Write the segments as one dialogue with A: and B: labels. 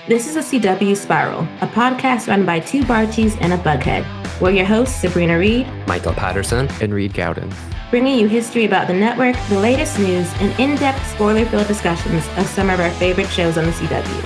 A: This is a CW Spiral, a podcast run by two Barchies and a Bughead. We're your hosts, Sabrina Reed,
B: Michael Patterson,
C: and Reed Gaudens,
A: bringing you history about the network, the latest news, and in-depth spoiler-filled discussions of some of our favorite shows on the CW.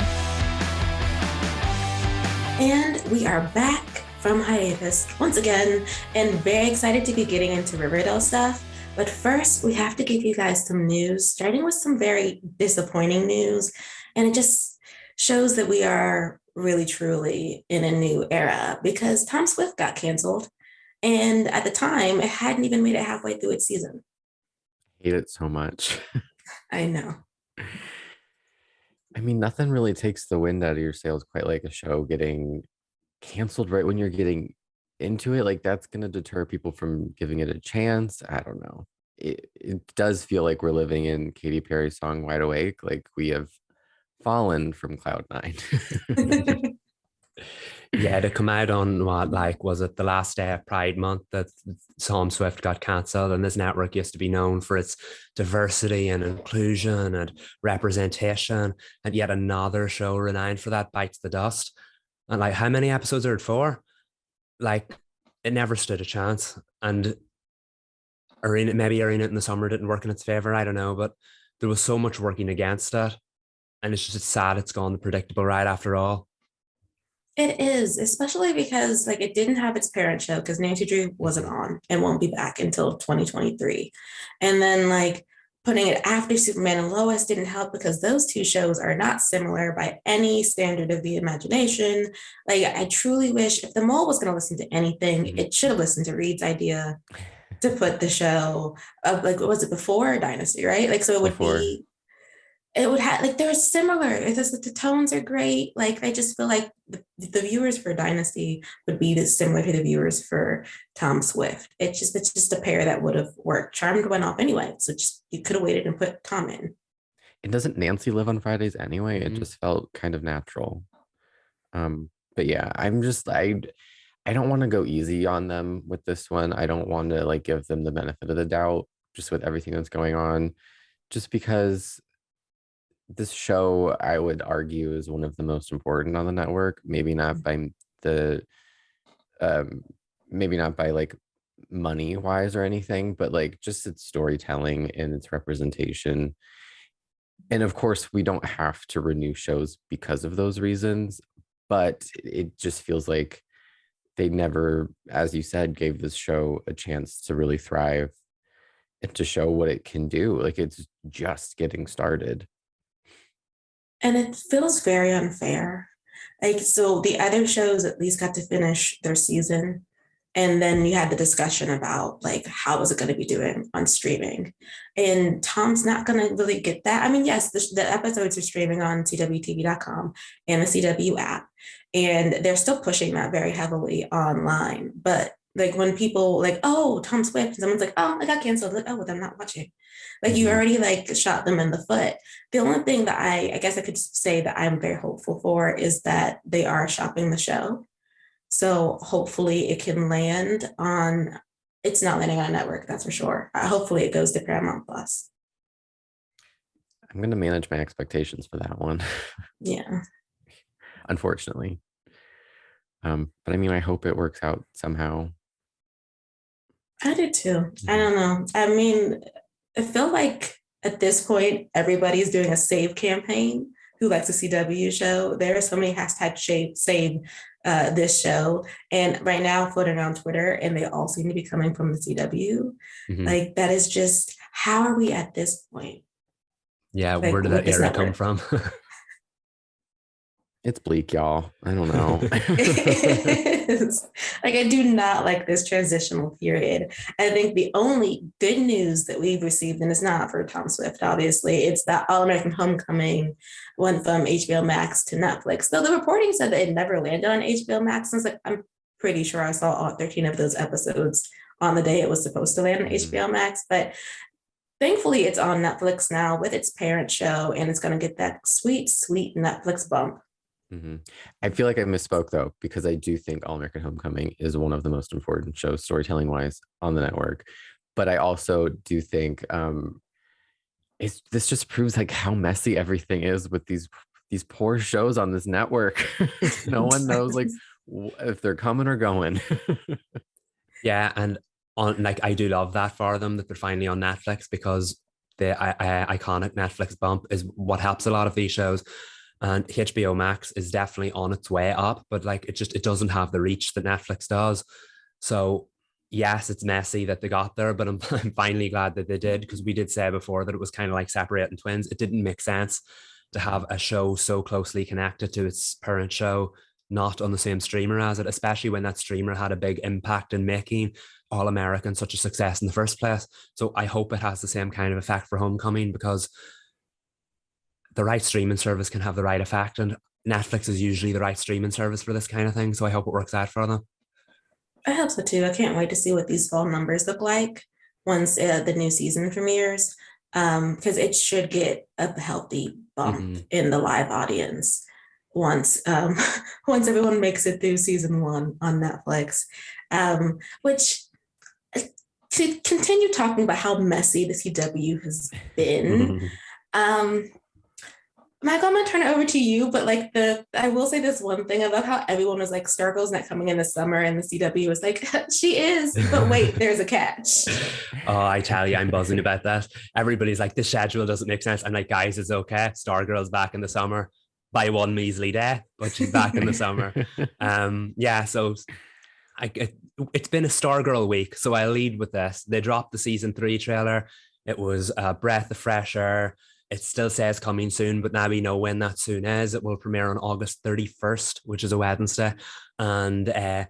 A: And we are back from hiatus once again, and very excited to be getting into Riverdale stuff. But first, we have to give you guys some news, starting with some very disappointing news. And it just shows that we are really, truly in a new era because Tom Swift got canceled. And at the time, it hadn't even made it halfway through its season.
C: I hate it so much.
A: I know.
C: I mean, nothing really takes the wind out of your sails quite like a show getting canceled right when you're getting into it. Like, that's going to deter people from giving it a chance. I don't know. It does feel like we're living in Katy Perry's song Wide Awake. Like, we have fallen from cloud nine.
B: Yeah, to come out on was it the last day of Pride Month that Tom Swift got cancelled, and this network used to be known for its diversity and inclusion and representation, and yet another show renowned for that bites the dust. And how many episodes are it for? It never stood a chance. And Arena in the summer didn't work in its favor. I don't know, but there was so much working against it, and it's just sad it's gone the predictable ride after all.
A: It is, especially because it didn't have its parent show because Nancy Drew wasn't on and won't be back until 2023. And then putting it after Superman and Lois didn't help because those two shows are not similar by any standard of the imagination. I truly wish if the Mole was going to listen to anything, it should have listened to Reed's idea to put the show what was it before Dynasty, right? So it would be. It would have they're similar. It's just the tones are great. I just feel like the viewers for Dynasty would be similar to the viewers for Tom Swift. It's just a pair that would have worked. Charmed went off anyway, so just you could have waited and put Tom in.
C: And doesn't Nancy live on Fridays anyway? Mm-hmm. It just felt kind of natural. But yeah, I don't want to go easy on them with this one. I don't want to give them the benefit of the doubt just with everything that's going on, just because this show, I would argue, is one of the most important on the network. Maybe not by money wise or anything, but just its storytelling and its representation. And of course, we don't have to renew shows because of those reasons, but it just feels like they never, as you said, gave this show a chance to really thrive and to show what it can do. It's just getting started.
A: And it feels very unfair. So the other shows at least got to finish their season. And then you had the discussion about how is it going to be doing on streaming? And Tom's not going to really get that. I mean, yes, the episodes are streaming on CWTV.com and the CW app. And they're still pushing that very heavily online. But when people oh, Tom Swift, and someone's oh, I got canceled. Oh, well, I'm not watching. You already shot them in the foot. The only thing that I guess I could say that I'm very hopeful for is that they are shopping the show. So hopefully it can land on, it's not landing on a network, that's for sure. Hopefully it goes to Paramount Plus.
C: I'm going to manage my expectations for that one.
A: Yeah.
C: Unfortunately. But I mean, I hope it works out somehow.
A: I do too. I don't know. I mean, I feel like at this point, everybody's doing a save campaign who likes a CW show. There are so many hashtags save this show. And right now floating around Twitter, and they all seem to be coming from the CW. Mm-hmm. That is just, how are we at this point?
B: Yeah, where did that era come from?
C: It's bleak, y'all. I don't know.
A: I do not like this transitional period. I think the only good news that we've received, and it's not for Tom Swift, obviously, it's that All-American Homecoming went from HBO Max to Netflix. Though the reporting said that it never landed on HBO Max. And I'm pretty sure I saw all 13 of those episodes on the day it was supposed to land on HBO Max. But thankfully, it's on Netflix now with its parent show, and it's going to get that sweet, sweet Netflix bump.
C: Mm-hmm. I feel like I misspoke though, because I do think All American Homecoming is one of the most important shows storytelling wise on the network. But I also do think this just proves how messy everything is with these these poor shows on this network. No one knows like if they're coming or going.
B: Yeah, and on like I do love that for them that they're finally on Netflix, because the iconic Netflix bump is what helps a lot of these shows. And HBO Max is definitely on its way up, but like it doesn't have the reach that Netflix does. So yes, it's messy that they got there, but I'm finally glad that they did, because we did say before that it was kind of like separating twins. It didn't make sense to have a show so closely connected to its parent show not on the same streamer as it, especially when that streamer had a big impact in making All American such a success in the first place. So I hope it has the same kind of effect for Homecoming, because the right streaming service can have the right effect, and Netflix is usually the right streaming service for this kind of thing. So I hope it works out for them.
A: I hope so too. I can't wait to see what these fall numbers look like once the new season premieres, because it should get a healthy bump in the live audience once once everyone makes it through season 1 on Netflix. Which, to continue talking about how messy the CW has been, Michael, I'm gonna turn it over to you, but like I will say this one thing about how everyone was like, Stargirl's not coming in the summer, and the CW was like, she is, but wait, there's a catch.
B: Oh, I tell you, I'm buzzing about that. Everybody's like, the schedule doesn't make sense. I'm like, guys, it's okay. Stargirl's back in the summer by one measly day, but she's back in the summer. Yeah, so it's been a Stargirl week, so I'll lead with this. They dropped the season 3 trailer. It was a breath of fresh air. It still says coming soon, but now we know when that soon is. It will premiere on August 31st, which is a Wednesday. And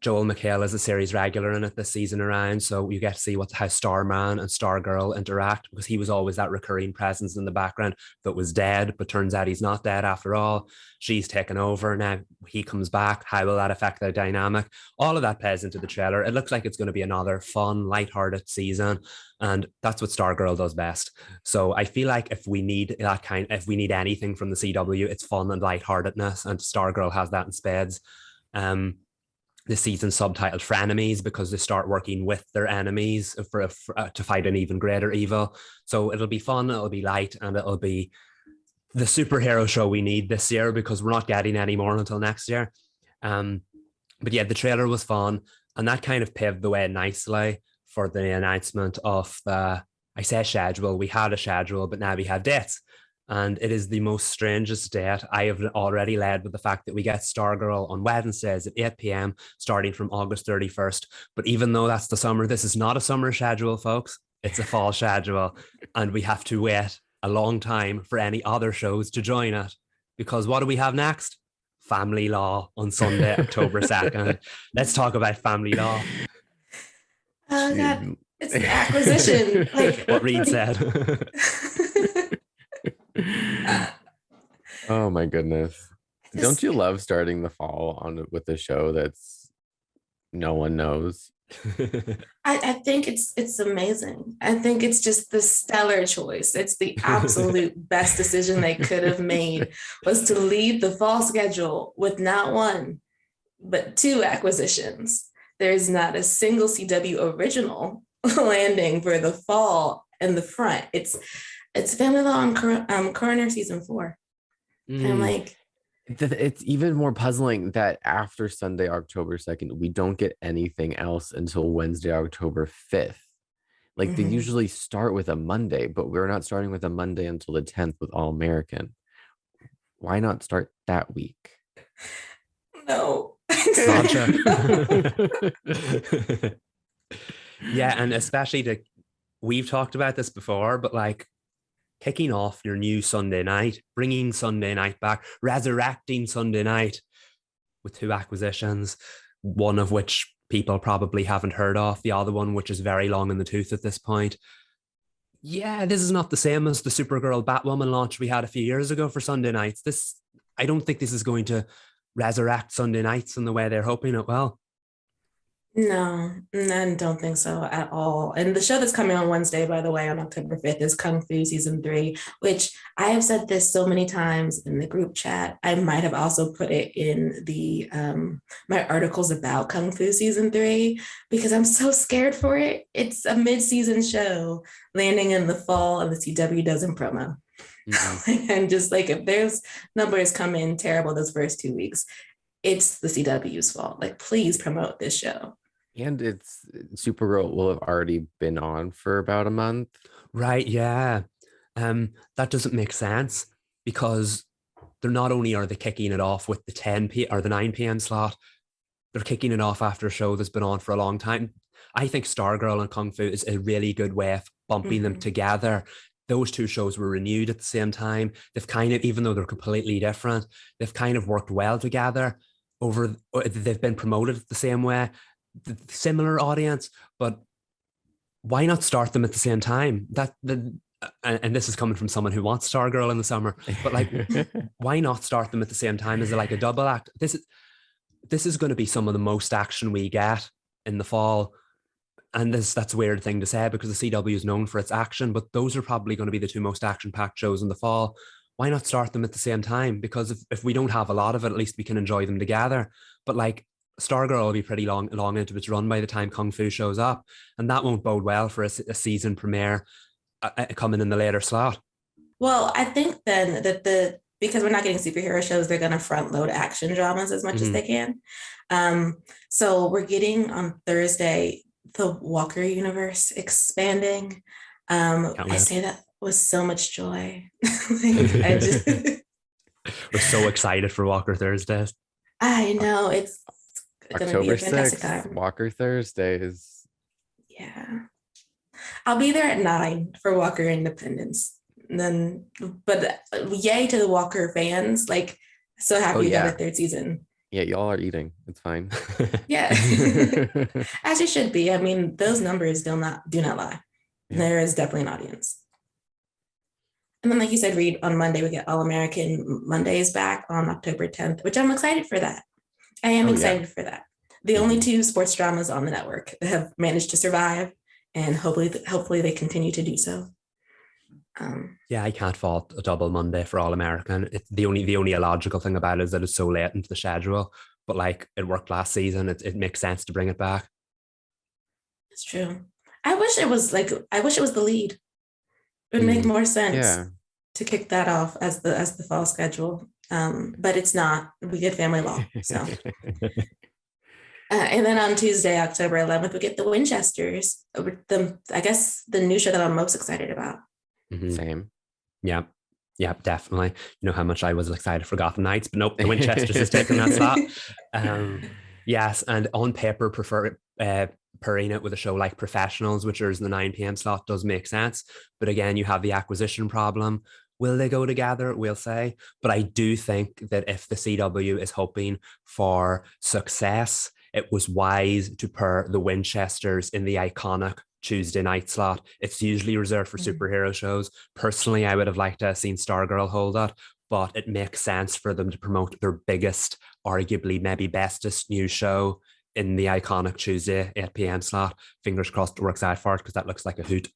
B: Joel McHale is a series regular in it this season around. So you get to see how Starman and Stargirl interact, because he was always that recurring presence in the background that was dead, but turns out he's not dead after all. She's taken over. Now he comes back. How will that affect their dynamic? All of that plays into the trailer. It looks like it's going to be another fun, lighthearted season. And that's what Stargirl does best. So I feel like if we need anything from the CW, it's fun and lightheartedness. And Stargirl has that in spades. The season's subtitled Frenemies, because they start working with their enemies to fight an even greater evil. So it'll be fun, it'll be light, and it'll be the superhero show we need this year, because we're not getting any more until next year. But yeah, the trailer was fun, and that kind of paved the way nicely for the announcement of I say schedule. We had a schedule, but now we have dates. And it is the most strangest date. I have already led with the fact that we get Stargirl on Wednesdays at 8 p.m. starting from August 31st. But even though that's the summer, this is not a summer schedule, folks. It's a fall schedule. And we have to wait a long time for any other shows to join it. Because what do we have next? Family Law on Sunday, October 2nd. Let's talk about Family Law.
A: Oh, God. It's the acquisition. Like
B: what Reed said.
C: Oh my goodness. Don't you love starting the fall with a show that's no one knows?
A: I think it's amazing. I think it's just the stellar choice. It's the absolute best decision they could have made, was to lead the fall schedule with not one, but 2 acquisitions. There's not a single CW original landing for the fall and the front. It's Family Law and Coroner season 4. And I'm like,
C: it's even more puzzling that after Sunday, October 2nd, we don't get anything else until Wednesday, October 5th. Like they usually start with a Monday, but we're not starting with a Monday until the 10th with All American. Why not start that week?
A: No.
B: Yeah, and especially we've talked about this before, but like kicking off your new Sunday night, bringing Sunday night back, resurrecting Sunday night with 2 acquisitions, one of which people probably haven't heard of, the other one which is very long in the tooth at this point. Yeah, this is not the same as the Supergirl Batwoman launch we had a few years ago for Sunday nights. I don't think this is going to resurrect Sunday nights in the way they're hoping it will.
A: No, I don't think so at all. And the show that's coming on Wednesday, by the way, on October 5th, is Kung Fu season 3, which I have said this so many times in the group chat. I might have also put it in the my articles about Kung Fu season 3, because I'm so scared for it. It's a mid-season show landing in the fall, and the CW doesn't promo. And just like, if there's numbers come in terrible those first 2 weeks, it's the CW's fault. Like, please promote this show.
C: And it's Supergirl will have already been on for about a month.
B: Right, yeah. That doesn't make sense because they're not only are they kicking it off with the 10 p or the 9 p.m. slot, they're kicking it off after a show that's been on for a long time. I think Stargirl and Kung Fu is a really good way of bumping them together. Those two shows were renewed at the same time. They've kind of, even though they're completely different, they've kind of worked well together. They've been promoted the same way, similar audience, but why not start them at the same time? And this is coming from someone who wants Stargirl in the summer, but like, why not start them at the same time as like a double act? This is going to be some of the most action we get in the fall. And that's a weird thing to say because the CW is known for its action, but those are probably going to be the two most action-packed shows in the fall. Why not start them at the same time? Because if we don't have a lot of it, at least we can enjoy them together. But like, Stargirl will be pretty long into its run by the time Kung Fu shows up, and that won't bode well for a season premiere coming in the later slot.
A: Well, I think then that because we're not getting superhero shows, they're going to front load action dramas as much as they can. So we're getting on Thursday the Walker universe expanding. I say that with so much joy. We're
B: so excited for Walker Thursdays.
A: I know, it's
C: October 6th, Walker Thursdays.
A: Yeah. I'll be there at 9 for Walker Independence. But yay to the Walker fans. Like, so happy we got a third season.
C: Yeah, y'all are eating. It's fine.
A: Yeah. As it should be. I mean, those numbers do not lie. Yeah. There is definitely an audience. And then, like you said, Reed, on Monday, we get All American Mondays back on October 10th, which I'm excited for that. I am excited for that. The only two sports dramas on the network that have managed to survive, and hopefully they continue to do so.
B: Yeah, I can't fault a double Monday for All American. The only illogical thing about it is that it's so late into the schedule, but like, it worked last season. It makes sense to bring it back.
A: It's true. I wish it was the lead. It would make more sense to kick that off as the fall schedule. But it's not. We get family law. So and then on Tuesday, October 11th, we get the Winchesters. I guess the new show that I'm most excited about.
C: Same.
B: Yeah, definitely. You know how much I was excited for Gotham Knights, but nope, the Winchesters is taking that slot. Yes, and on paper, pairing it with a show like Professionals, which is the 9 p.m. slot, does make sense. But again, you have the acquisition problem. Will they go together? We'll say. But I do think that if the CW is hoping for success, it was wise to pair the Winchesters in the iconic Tuesday night slot. It's usually reserved for superhero shows. Personally, I would have liked to have seen Stargirl hold that, but it makes sense for them to promote their biggest, arguably maybe bestest new show in the iconic Tuesday 8 p.m. slot. Fingers crossed it works out for it, because that looks like a hoot.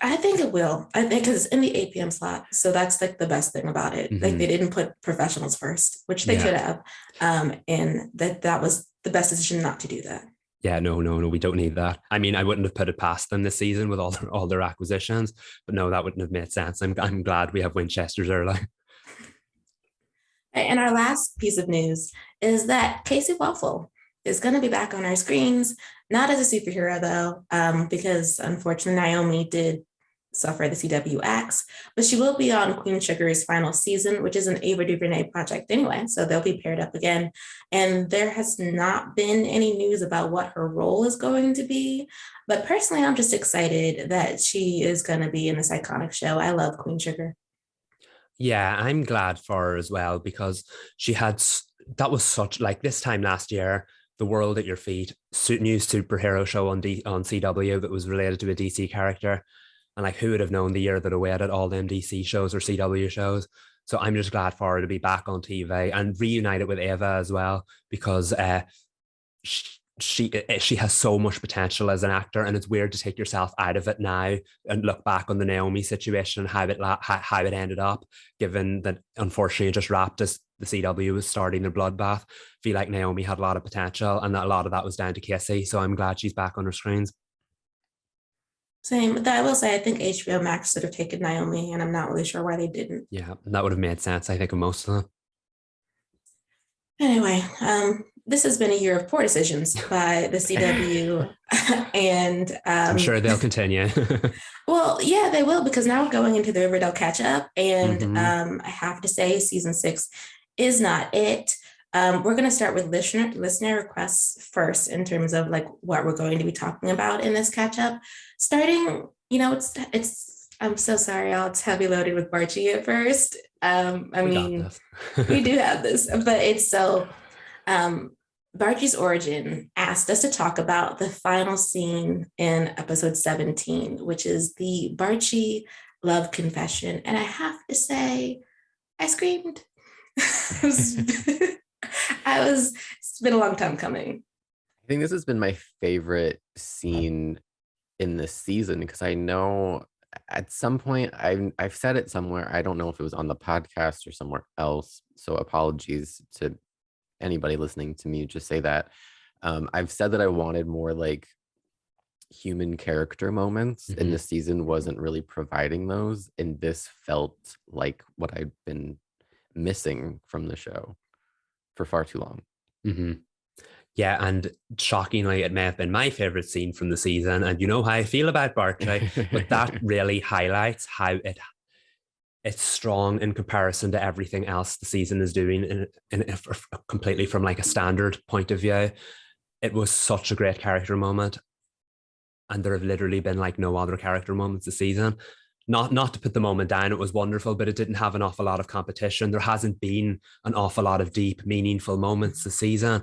A: I think it will. I think because it's in the 8 p.m. slot. So that's like the best thing about it. Like, they didn't put Professionals first, which they could have. And that was the best decision not to do that.
B: Yeah, no, we don't need that. I mean, I wouldn't have put it past them this season with all their acquisitions, but no, that wouldn't have made sense. I'm glad we have Winchesters early.
A: And our last piece of news is that Kaci Walfall is going to be back on our screens, not as a superhero though, because unfortunately Naomi did suffer the CW axe, but she will be on Queen Sugar's final season, which is an Ava DuVernay project anyway, so they'll be paired up again. And there has not been any news about what her role is going to be, but personally, I'm just excited that she is going to be in this iconic show. I love Queen Sugar.
B: Yeah, I'm glad for her as well, because that was such, like, this time last year, The World at Your Feet, new superhero show on CW that was related to a DC character. And like, who would have known the year that awaited all them DC shows or CW shows? So I'm just glad for her to be back on TV and reunited with Ava as well, because she has so much potential as an actor, and it's weird to take yourself out of it now and look back on the Naomi situation and how it ended up, given that unfortunately it just wrapped as the CW was starting their bloodbath. I feel like Naomi had a lot of potential, and that a lot of that was down to Kaci. So I'm glad she's back on her screens.
A: Same. But I will say, I think HBO Max should have taken Naomi, and I'm not really sure why they didn't.
B: Yeah, that would have made sense, I think, of most of them.
A: Anyway, this has been a year of poor decisions by the CW, and
B: I'm sure they'll continue.
A: well, yeah, they will, because now we're going into the Riverdale catch up, and
B: Mhm.
A: I have to say, season 6 is not it. We're going to start with listener requests first in terms of like what we're going to be talking about in this catch up. Starting, it's. I'm so sorry, y'all. It's heavy loaded with Barchie at first. I
B: We got
A: mean,
B: this.
A: we do have this, but it's so. Barchie's origin asked us to talk about the final scene in episode 17, which is the Barchie love confession. And I have to say, I screamed. It's been a long time coming.
C: I think this has been my favorite scene in this season, because I know at some point I've said it somewhere. I don't know if it was on the podcast or somewhere else. So apologies to anybody listening to me just say that. I've said that I wanted more like human character moments, and this season wasn't really providing those. And this felt like what I'd been missing from the show for far too long.
B: Mm-hmm. Yeah, and shockingly, it may have been my favorite scene from the season. And you know how I feel about Barchie, but that really highlights how it's strong in comparison to everything else the season is doing completely from like a standard point of view. It was such a great character moment, and there have literally been like no other character moments this season. Not to put the moment down, it was wonderful, but it didn't have an awful lot of competition. There hasn't been an awful lot of deep, meaningful moments this season,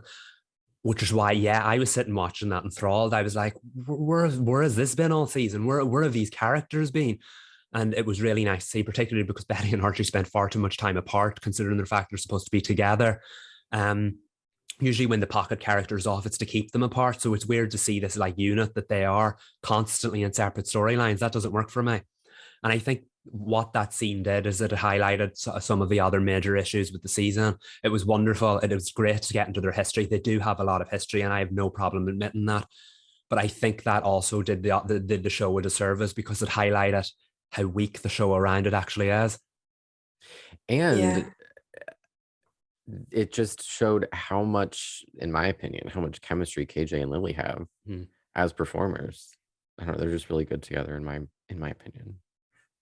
B: which is why, yeah, I was sitting watching that enthralled. I was like, where has this been all season? Where have these characters been? And it was really nice to see, particularly because Betty and Archie spent far too much time apart, considering the fact they're supposed to be together. Usually when the pocket character's off, it's to keep them apart. So it's weird to see this like unit that they are constantly in separate storylines. That doesn't work for me. And I think what that scene did is it highlighted some of the other major issues with the season. It was wonderful. It was great to get into their history. They do have a lot of history, and I have no problem admitting that. But I think that also did the show a disservice, because it highlighted how weak the show around it actually is.
C: And it just showed how much, in my opinion, how much chemistry KJ and Lily have as performers. I don't know, they're just really good together in my opinion.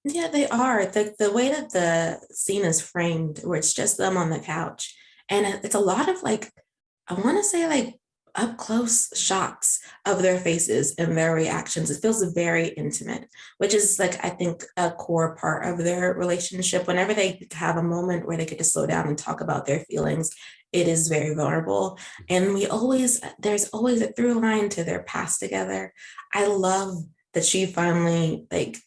A: Yeah, they are. The way that the scene is framed, where it's just them on the couch, and it's a lot of like, I want to say like up close shots of their faces and their reactions. It feels very intimate, which is like, I think, a core part of their relationship. Whenever they have a moment where they get to slow down and talk about their feelings, it is very vulnerable. And there's always a through line to their past together. I love that she finally like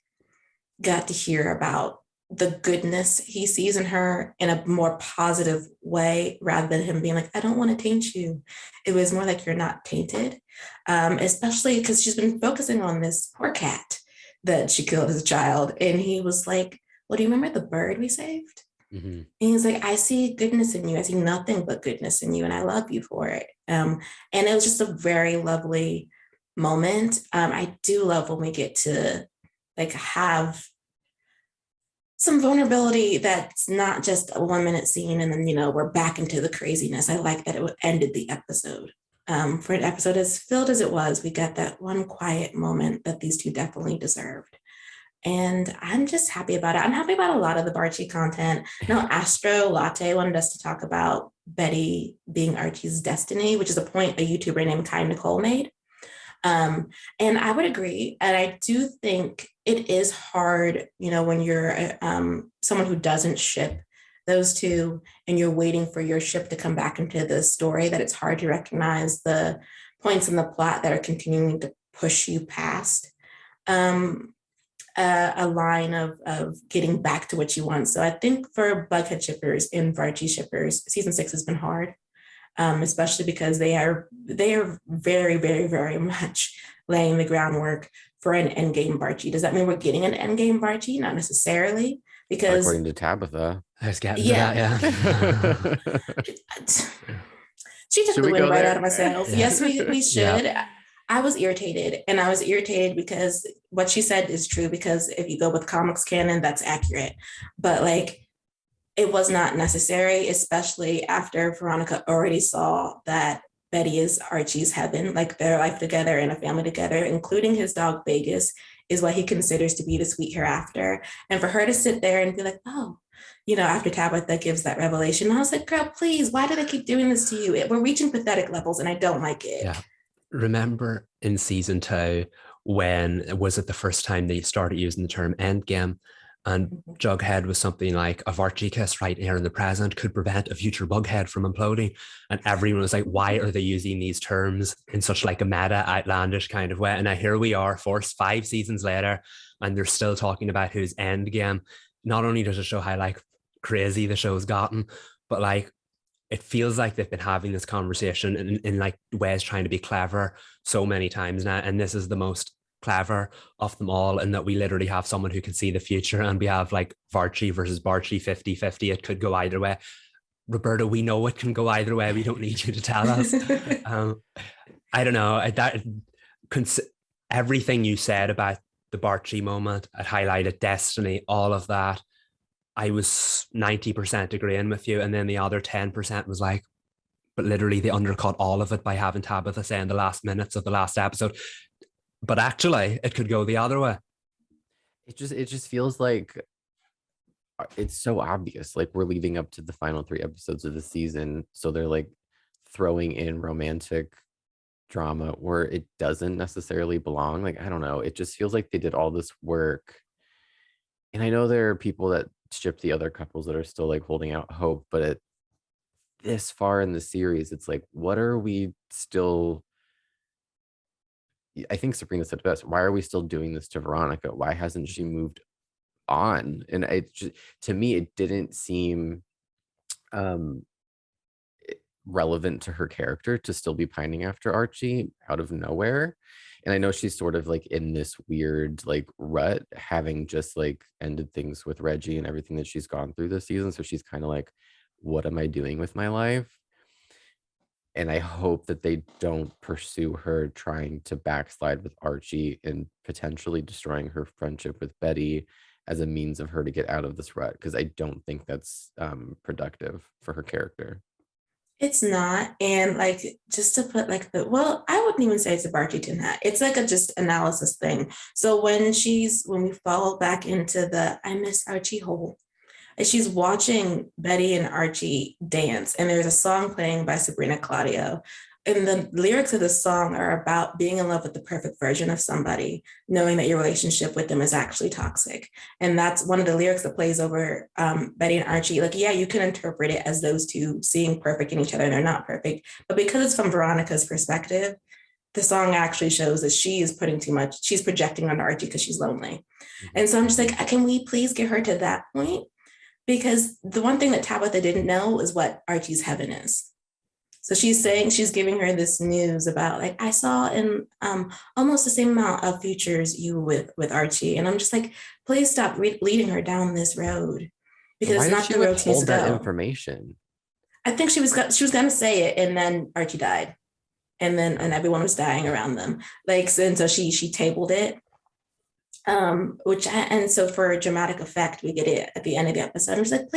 A: got to hear about the goodness he sees in her in a more positive way, rather than him being like, I don't want to taint you. It was more like, you're not tainted, especially because she's been focusing on this poor cat that she killed as a child. And he was like, well, do you remember the bird we saved? And he's like, I see goodness in you. I see nothing but goodness in you, and I love you for it. And it was just a very lovely moment. I do love when we get to like have some vulnerability that's not just a 1 minute scene and then we're back into the craziness. I like that it ended the episode. For an episode as filled as it was, we got that one quiet moment that these two definitely deserved. And I'm just happy about it. I'm happy about a lot of the Barchie content. Astro Latte wanted us to talk about Betty being Archie's destiny, which is a point a YouTuber named Kai Nicole made. And I would agree. And I do think it is hard, when you're someone who doesn't ship those two and you're waiting for your ship to come back into the story, that it's hard to recognize the points in the plot that are continuing to push you past a line of getting back to what you want. So I think for Bughead shippers and Barchie shippers, season 6 has been hard. Especially because they are very, very, very much laying the groundwork for an endgame Barchie. Does that mean we're getting an endgame Barchie? Not necessarily, because
C: according to Tabitha,
B: I was getting to that,
A: she took the wind right out of myself.
C: Yeah.
A: Yes, we should. I was irritated, and I was irritated because what she said is true, because if you go with comics canon, that's accurate. But like, it was not necessary, especially after Veronica already saw that Betty is Archie's heaven, like their life together and a family together, including his dog Vegas, is what he considers to be the sweet hereafter. And for her to sit there and be like, oh, after Tabitha gives that revelation, I was like, girl, please, why do they keep doing this to you? We're reaching pathetic levels, and I don't like it.
B: Yeah. Remember in season 2, when was it the first time they started using the term endgame? And Jughead was something like, a Varchie kiss right here in the present could prevent a future Bughead from imploding. And everyone was like, why are they using these terms in such like a meta, outlandish kind of way? And now here we are, forced 5 seasons later, and they're still talking about who's endgame. Not only does it show how like crazy the show's gotten, but like, it feels like they've been having this conversation in like ways trying to be clever so many times now. And this is the most clever of them all, in that we literally have someone who can see the future, and we have like Varchie versus Barchie 50-50. It could go either way. Roberta, we know it can go either way. We don't need you to tell us. I don't know. Everything you said about the Barchie moment, it highlighted Destiny, all of that. I was 90% agreeing with you. And then the other 10% was like, but literally they undercut all of it by having Tabitha say in the last minutes of the last episode, but actually it could go the other way.
C: It just feels like it's so obvious. Like, we're leading up to the final 3 episodes of the season. So they're like throwing in romantic drama where it doesn't necessarily belong. Like, I don't know. It just feels like they did all this work. And I know there are people that ship the other couples that are still like holding out hope, but at this far in the series, it's like, what are we still? I think Sabrina said best. Why are we still doing this to Veronica? Why hasn't she moved on? And it just, to me, it didn't seem relevant to her character to still be pining after Archie out of nowhere. And I know she's sort of like in this weird like rut, having just like ended things with Reggie and everything that she's gone through this season. So she's kind of like, what am I doing with my life? And I hope that they don't pursue her trying to backslide with Archie and potentially destroying her friendship with Betty as a means of her to get out of this rut, because I don't think that's productive for her character.
A: It's not. And like, just to put like I wouldn't even say it's a Barchie to that. It's like a just analysis thing. So when we fall back into the I miss Archie hole, and she's watching Betty and Archie dance, and there's a song playing by Sabrina Claudio. And the lyrics of the song are about being in love with the perfect version of somebody, knowing that your relationship with them is actually toxic. And that's one of the lyrics that plays over Betty and Archie. Like, yeah, you can interpret it as those two seeing perfect in each other, and they're not perfect. But because it's from Veronica's perspective, the song actually shows that she is putting too much, she's projecting on Archie because she's lonely. And so I'm just like, can we please get her to that point? Because the one thing that Tabitha didn't know is what Archie's heaven is. So she's giving her this news about like, I saw in almost the same amount of futures you with Archie. And I'm just like, please stop leading her down this road, because it's not the road she needs to go.
C: That information?
A: I think she was going to say it, and then Archie died, and everyone was dying around them. Like, and so she tabled it. And so for dramatic effect, we get it at the end of the episode. I'm just like,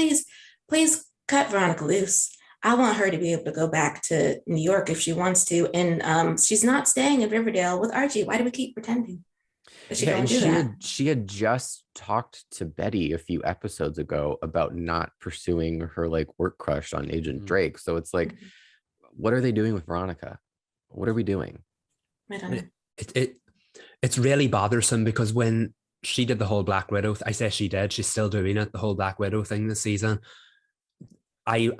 A: please cut Veronica loose. I want her to be able to go back to New York if she wants to. And she's not staying in Riverdale with Archie. Why do we keep pretending that she don't do that?
C: She had just talked to Betty a few episodes ago about not pursuing her like work crush on Agent Drake. So it's like, what are they doing with Veronica? What are we doing?
A: I don't know.
B: It's really bothersome, because when she did the whole Black Widow, I say she did, she's still doing it, the whole Black Widow thing this season. I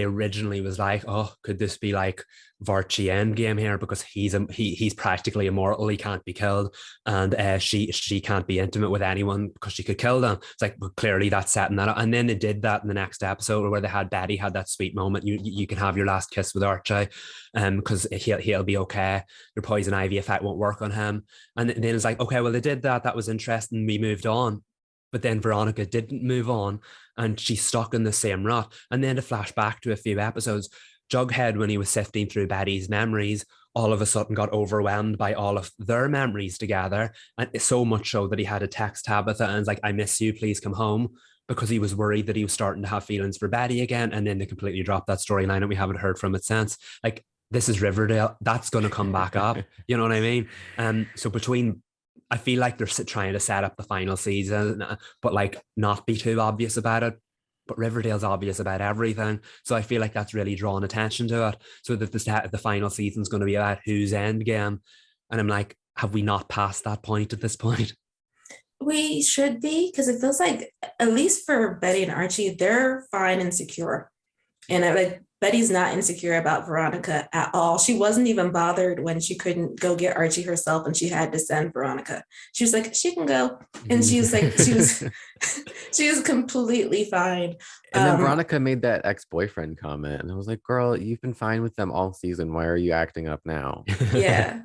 B: originally was like, oh, could this be like Varchie endgame here, because he's practically immortal, he can't be killed, and she can't be intimate with anyone because she could kill them. It's like, well, clearly that's setting that up. And then they did that in the next episode where they had Betty had that sweet moment, you can have your last kiss with Archie, because he'll be okay, your poison ivy effect won't work on him. And then it's like, okay, well, they did that was interesting, we moved on. But then Veronica didn't move on, and she's stuck in the same rut. And then to flash back to a few episodes, Jughead, when he was sifting through Betty's memories, all of a sudden got overwhelmed by all of their memories together. And so much so that he had to text Tabitha and was like, I miss you, please come home, because he was worried that he was starting to have feelings for Betty again. And then they completely dropped that storyline and we haven't heard from it since. Like, this is Riverdale. That's going to come back up. You know what I mean? So I feel like they're trying to set up the final season, but like not be too obvious about it. But Riverdale's obvious about everything. So I feel like that's really drawn attention to it. So that the final season's going to be about who's end game. And I'm like, have we not passed that point at this point?
A: We should be, because it feels like, at least for Betty and Archie, they're fine and secure. And like Betty's not insecure about Veronica at all. She wasn't even bothered when she couldn't go get Archie herself and she had to send Veronica. She was like, she can go. And she was like, she was completely fine.
C: And then Veronica made that ex-boyfriend comment. And I was like, girl, you've been fine with them all season. Why are you acting up now?
A: Yeah.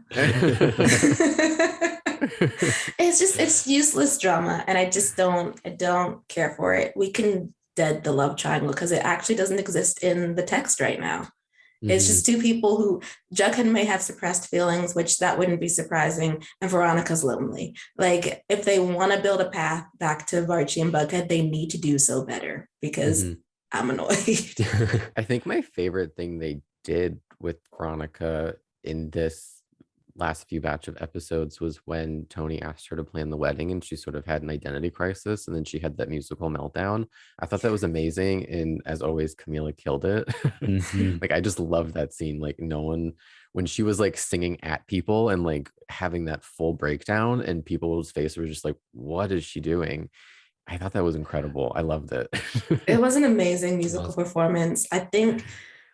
A: It's useless drama. And I don't care for it. We can dead the love triangle because it actually doesn't exist in the text right now. It's just two people who Jughead may have suppressed feelings, which that wouldn't be surprising, and Veronica's lonely. Like, if they want to build a path back to Barchie and Bughead, they need to do so better because I'm annoyed.
C: I think my favorite thing they did with Veronica in this last few batch of episodes was when Tony asked her to plan the wedding and she sort of had an identity crisis and then she had that musical meltdown. I thought that was amazing, and as always, Camila killed it. Like, I just love that scene. Like, no one, when she was like singing at people and like having that full breakdown and people's faces were just like, what is she doing? I thought that was incredible. I loved it.
A: It was an amazing musical performance. I think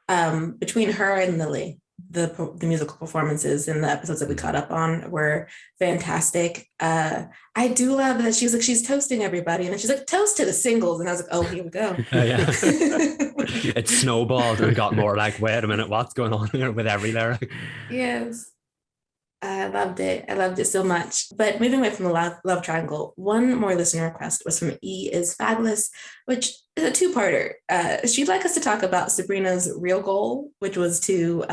A: between her and Lily, the musical performances in the episodes that we caught up on were fantastic. I do love that she was like, she's toasting everybody, and then she's like, toast to the singles, and I was like, oh, here we go.
B: Yeah. It snowballed and got more like, wait a minute, what's going on here with every lyric?
A: Yes, I loved it so much. But moving away from the love triangle, one more listener request was from E is Fabulous, which is a two-parter. She'd like us to talk about Sabrina's real goal, which was to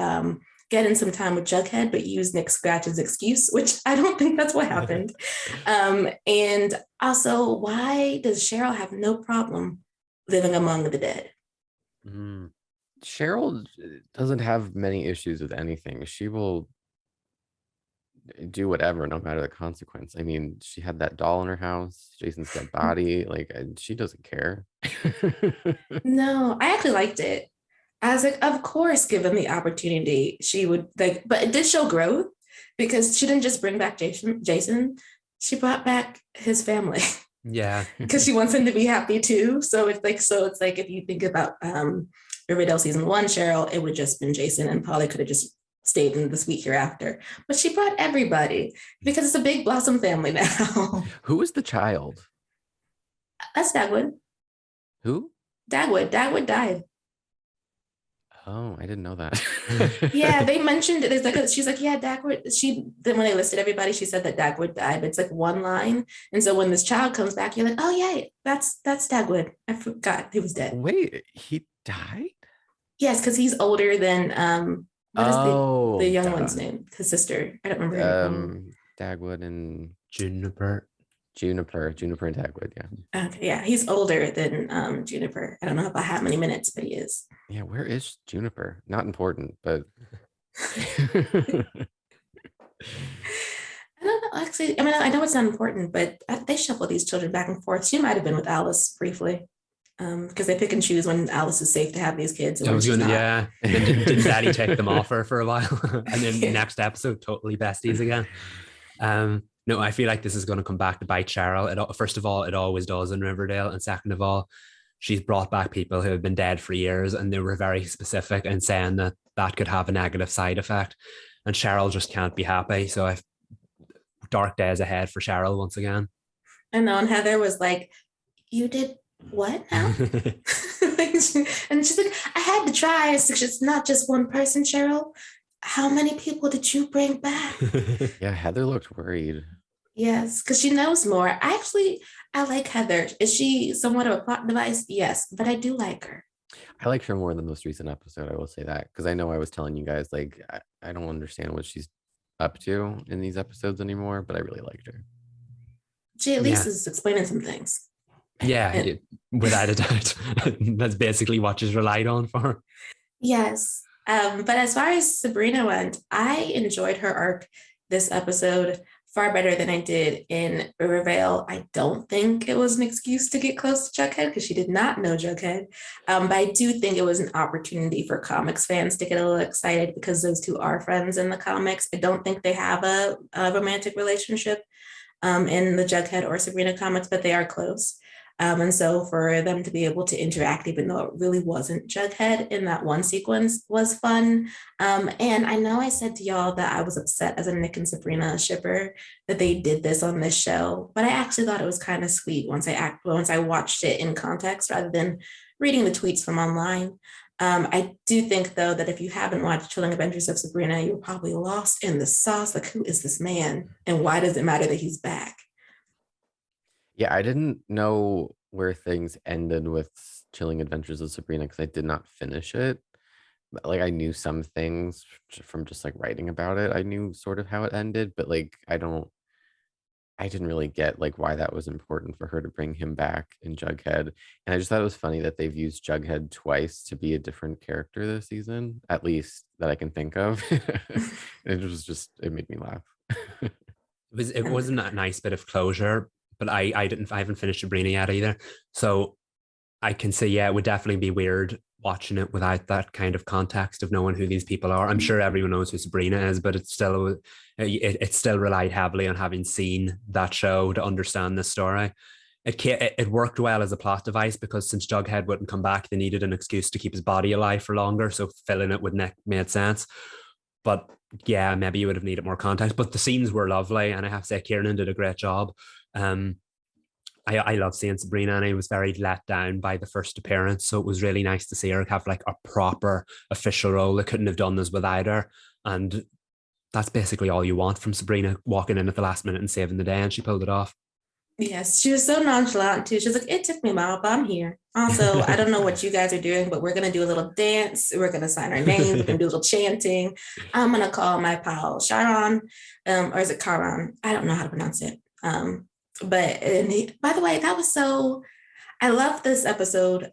A: get in some time with Jughead, but use Nick Scratch's excuse, which I don't think that's what happened. And also, why does Cheryl have no problem living among the dead?
C: Cheryl doesn't have many issues with anything. She will do whatever, no matter the consequence. I mean, she had that doll in her house, Jason's dead body. Like, she doesn't care.
A: No, I actually liked it. I was like, of course, given the opportunity, she would like, but it did show growth because she didn't just bring back Jason, she brought back his family.
B: Yeah.
A: Because she wants him to be happy too. So it's like if you think about Riverdale season 1, Cheryl, it would just been Jason and Polly could have just stayed in the Sweet Hereafter. But she brought everybody because it's a big Blossom family now.
C: Who was the child?
A: That's Dagwood.
C: Who?
A: Dagwood. Dagwood died.
C: Oh, I didn't know that.
A: Yeah, they mentioned it. There's like she's like, yeah, Dagwood. Then when they listed everybody, she said that Dagwood died. But it's like one line. And so when this child comes back, you're like, oh yeah, that's Dagwood. I forgot he was dead.
C: Wait, he died?
A: Yes, because he's older than what is the young one's name? His sister. I don't remember her name.
C: Dagwood and
B: Juniper
C: and Dagwood, yeah.
A: Okay, yeah, he's older than Juniper. I don't know about how many minutes, but he is.
C: Yeah, where is Juniper? Not important, but
A: I don't know. Actually, I mean, I know it's not important, but they shuffle these children back and forth. She might have been with Alice briefly. Because they pick and choose when Alice is safe to have these kids. And
B: yeah. And then didn't Daddy take them off her for a while? And then next episode, totally besties again. No, I feel like this is going to come back to bite Cheryl. First of all, it always does in Riverdale. And second of all, she's brought back people who have been dead for years and they were very specific in saying that could have a negative side effect. And Cheryl just can't be happy. So I've dark days ahead for Cheryl once again.
A: I know. And Heather was like, you did what now? And she's like, I had to try. It's not just one person, Cheryl. How many people did you bring back?
C: Yeah, Heather looked worried.
A: Yes, because she knows more. I like Heather. Is she somewhat of a plot device? Yes, but I do like her.
C: I liked her more than the most recent episode. I will say that because I know I was telling you guys like I don't understand what she's up to in these episodes anymore, but I really liked her.
A: She at least
B: Yeah.
A: is explaining some things.
B: Yeah,
A: And
B: without a doubt. That's basically what she's relied on for.
A: yes. But as far as Sabrina went, I enjoyed her arc this episode far better than I did in Riverdale. I don't think it was an excuse to get close to Jughead because she did not know Jughead. But I do think it was an opportunity for comics fans to get a little excited because those two are friends in the comics. I don't think they have a romantic relationship in the Jughead or Sabrina comics, but they are close. And so for them to be able to interact, even though it really wasn't Jughead in that one sequence, was fun. And I know I said to y'all that I was upset as a Nick and Sabrina shipper that they did this on this show, but I actually thought it was kind of sweet once I watched it in context rather than reading the tweets from online. I do think, though, that if you haven't watched Chilling Adventures of Sabrina, you're probably lost in the sauce. Like, who is this man? And why does it matter that he's back?
C: Yeah, I didn't know where things ended with Chilling Adventures of Sabrina because I did not finish it. But, like I knew some things from just like writing about it. I knew sort of how it ended, but like I didn't really get like why that was important for her to bring him back in Jughead. And I just thought it was funny that they've used Jughead twice to be a different character this season, at least that I can think of. It made me laugh.
B: It wasn't a nice bit of closure, but I haven't finished Sabrina yet either. So I can say, yeah, it would definitely be weird watching it without that kind of context of knowing who these people are. I'm sure everyone knows who Sabrina is, but it still relied heavily on having seen that show to understand this story. It worked well as a plot device because since Jughead wouldn't come back, they needed an excuse to keep his body alive for longer. So filling it with Nick made sense. But yeah, maybe you would have needed more context. But the scenes were lovely, and I have to say, Kieran did a great job. Um, I love seeing Sabrina, and I was very let down by the first appearance. So it was really nice to see her have like a proper official role. They couldn't have done this without her. And that's basically all you want from Sabrina, walking in at the last minute and saving the day, and she pulled it off.
A: Yes, she was so nonchalant too. She was like, it took me a while, but I'm here. Also, I don't know what you guys are doing, but we're gonna do a little dance. We're gonna sign our names. We're gonna do a little chanting. I'm gonna call my pal Sharon, or is it Karan? I don't know how to pronounce it. By the way, that was so. I love this episode,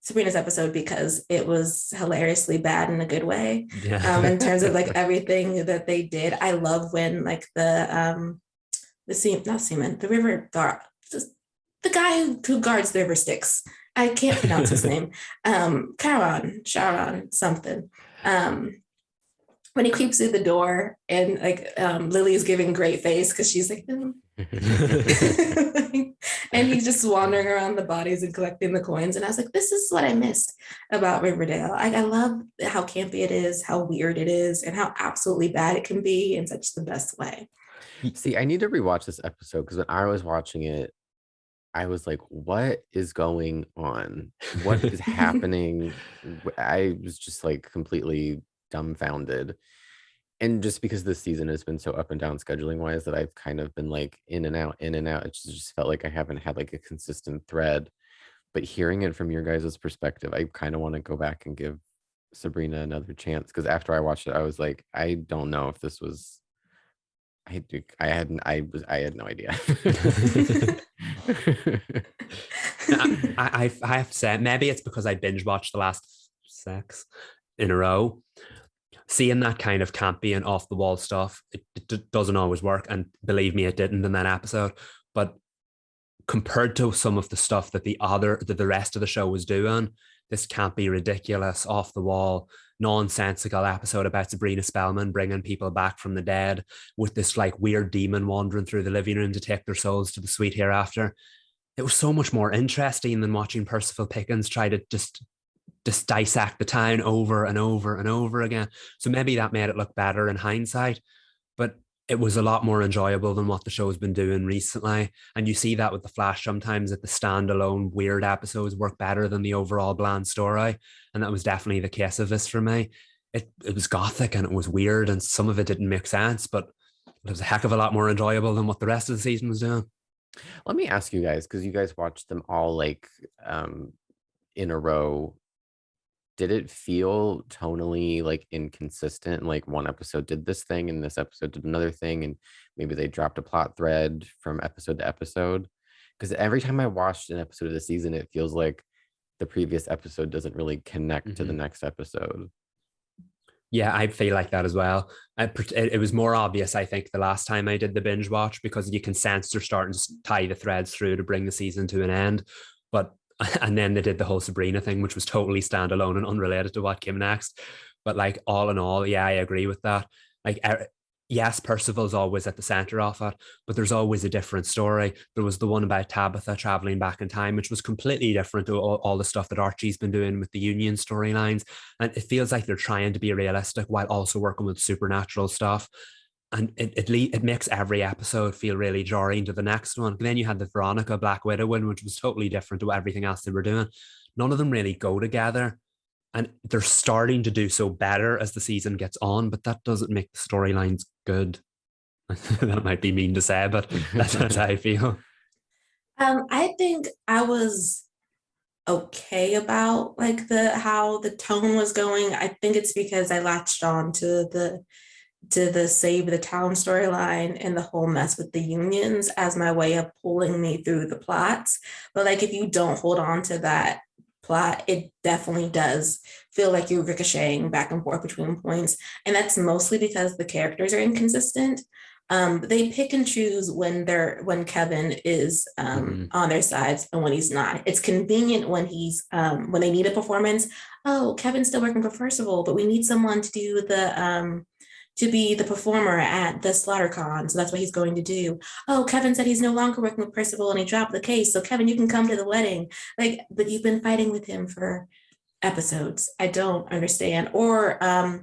A: Sabrina's episode, because it was hilariously bad in a good way.
B: Yeah.
A: In terms of like everything that they did, I love when like not seaman, the river guard, the guy who guards the river Styx. I can't pronounce his name. Sharon, something. When he creeps through the door and like Lily's giving great face because she's like, and he's just wandering around the bodies and collecting the coins. And I was like, this is what I missed about Riverdale. I love how campy it is, how weird it is, and how absolutely bad it can be in such the best way.
C: See, I need to rewatch this episode because when I was watching it, I was like, what is going on? What is happening? I was just like completely dumbfounded. And just because this season has been so up and down scheduling wise that I've kind of been like in and out, in and out. It just felt like I haven't had like a consistent thread. But hearing it from your guys' perspective, I kind of want to go back and give Sabrina another chance. Because after I watched it, I was like, I don't know if this was I had no idea.
B: I have to say, maybe it's because I binge watched the last 6 in a row. Seeing that kind of campy and off the wall stuff, it doesn't always work. And believe me, it didn't in that episode. But compared to some of the stuff that the rest of the show was doing, this campy, ridiculous, off the wall, nonsensical episode about Sabrina Spellman bringing people back from the dead with this like weird demon wandering through the living room to take their souls to the sweet hereafter. It was so much more interesting than watching Percival Pickens try to just dissect the town over and over and over again. So maybe that made it look better in hindsight, but it was a lot more enjoyable than what the show's been doing recently. And you see that with The Flash sometimes, that the standalone weird episodes work better than the overall bland story. And that was definitely the case of this for me. It was gothic and it was weird and some of it didn't make sense, but it was a heck of a lot more enjoyable than what the rest of the season was doing.
C: Let me ask you guys, because you guys watched them all like in a row. did it feel tonally like inconsistent? Like one episode did this thing and this episode did another thing, and maybe they dropped a plot thread from episode to episode? Because every time I watched an episode of the season, it feels like the previous episode doesn't really connect to the next episode.
B: Yeah, I feel like that as well. It was more obvious, I think, the last time I did the binge watch, because you can sense they're starting to tie the threads through to bring the season to an end. But and then they did the whole Sabrina thing, which was totally standalone and unrelated to what came next. But like all in all, yeah, I agree with that. Like, yes, Percival's always at the center of it, but there's always a different story. There was the one about Tabitha traveling back in time, which was completely different to all the stuff that Archie's been doing with the Union storylines. And it feels like they're trying to be realistic while also working with supernatural stuff. And it makes every episode feel really jarring to the next one. And then you had the Veronica Black Widow one, which was totally different to everything else they were doing. None of them really go together. And they're starting to do so better as the season gets on, but that doesn't make the storylines good. That might be mean to say, but that's how I feel.
A: I think I was okay about like how the tone was going. I think it's because I latched on to the save the town storyline and the whole mess with the unions as my way of pulling me through the plots. But like if you don't hold on to that plot, it definitely does feel like you're ricocheting back and forth between points. And that's mostly because the characters are inconsistent. They pick and choose when Kevin is on their sides and when he's not. It's convenient when he's when they need a performance. Oh, Kevin's still working for Percival, but we need someone to do to be the performer at the SlaughterCon. So that's what he's going to do. Oh, Kevin said he's no longer working with Percival and he dropped the case. So Kevin, you can come to the wedding. Like, but you've been fighting with him for episodes. I don't understand. Or I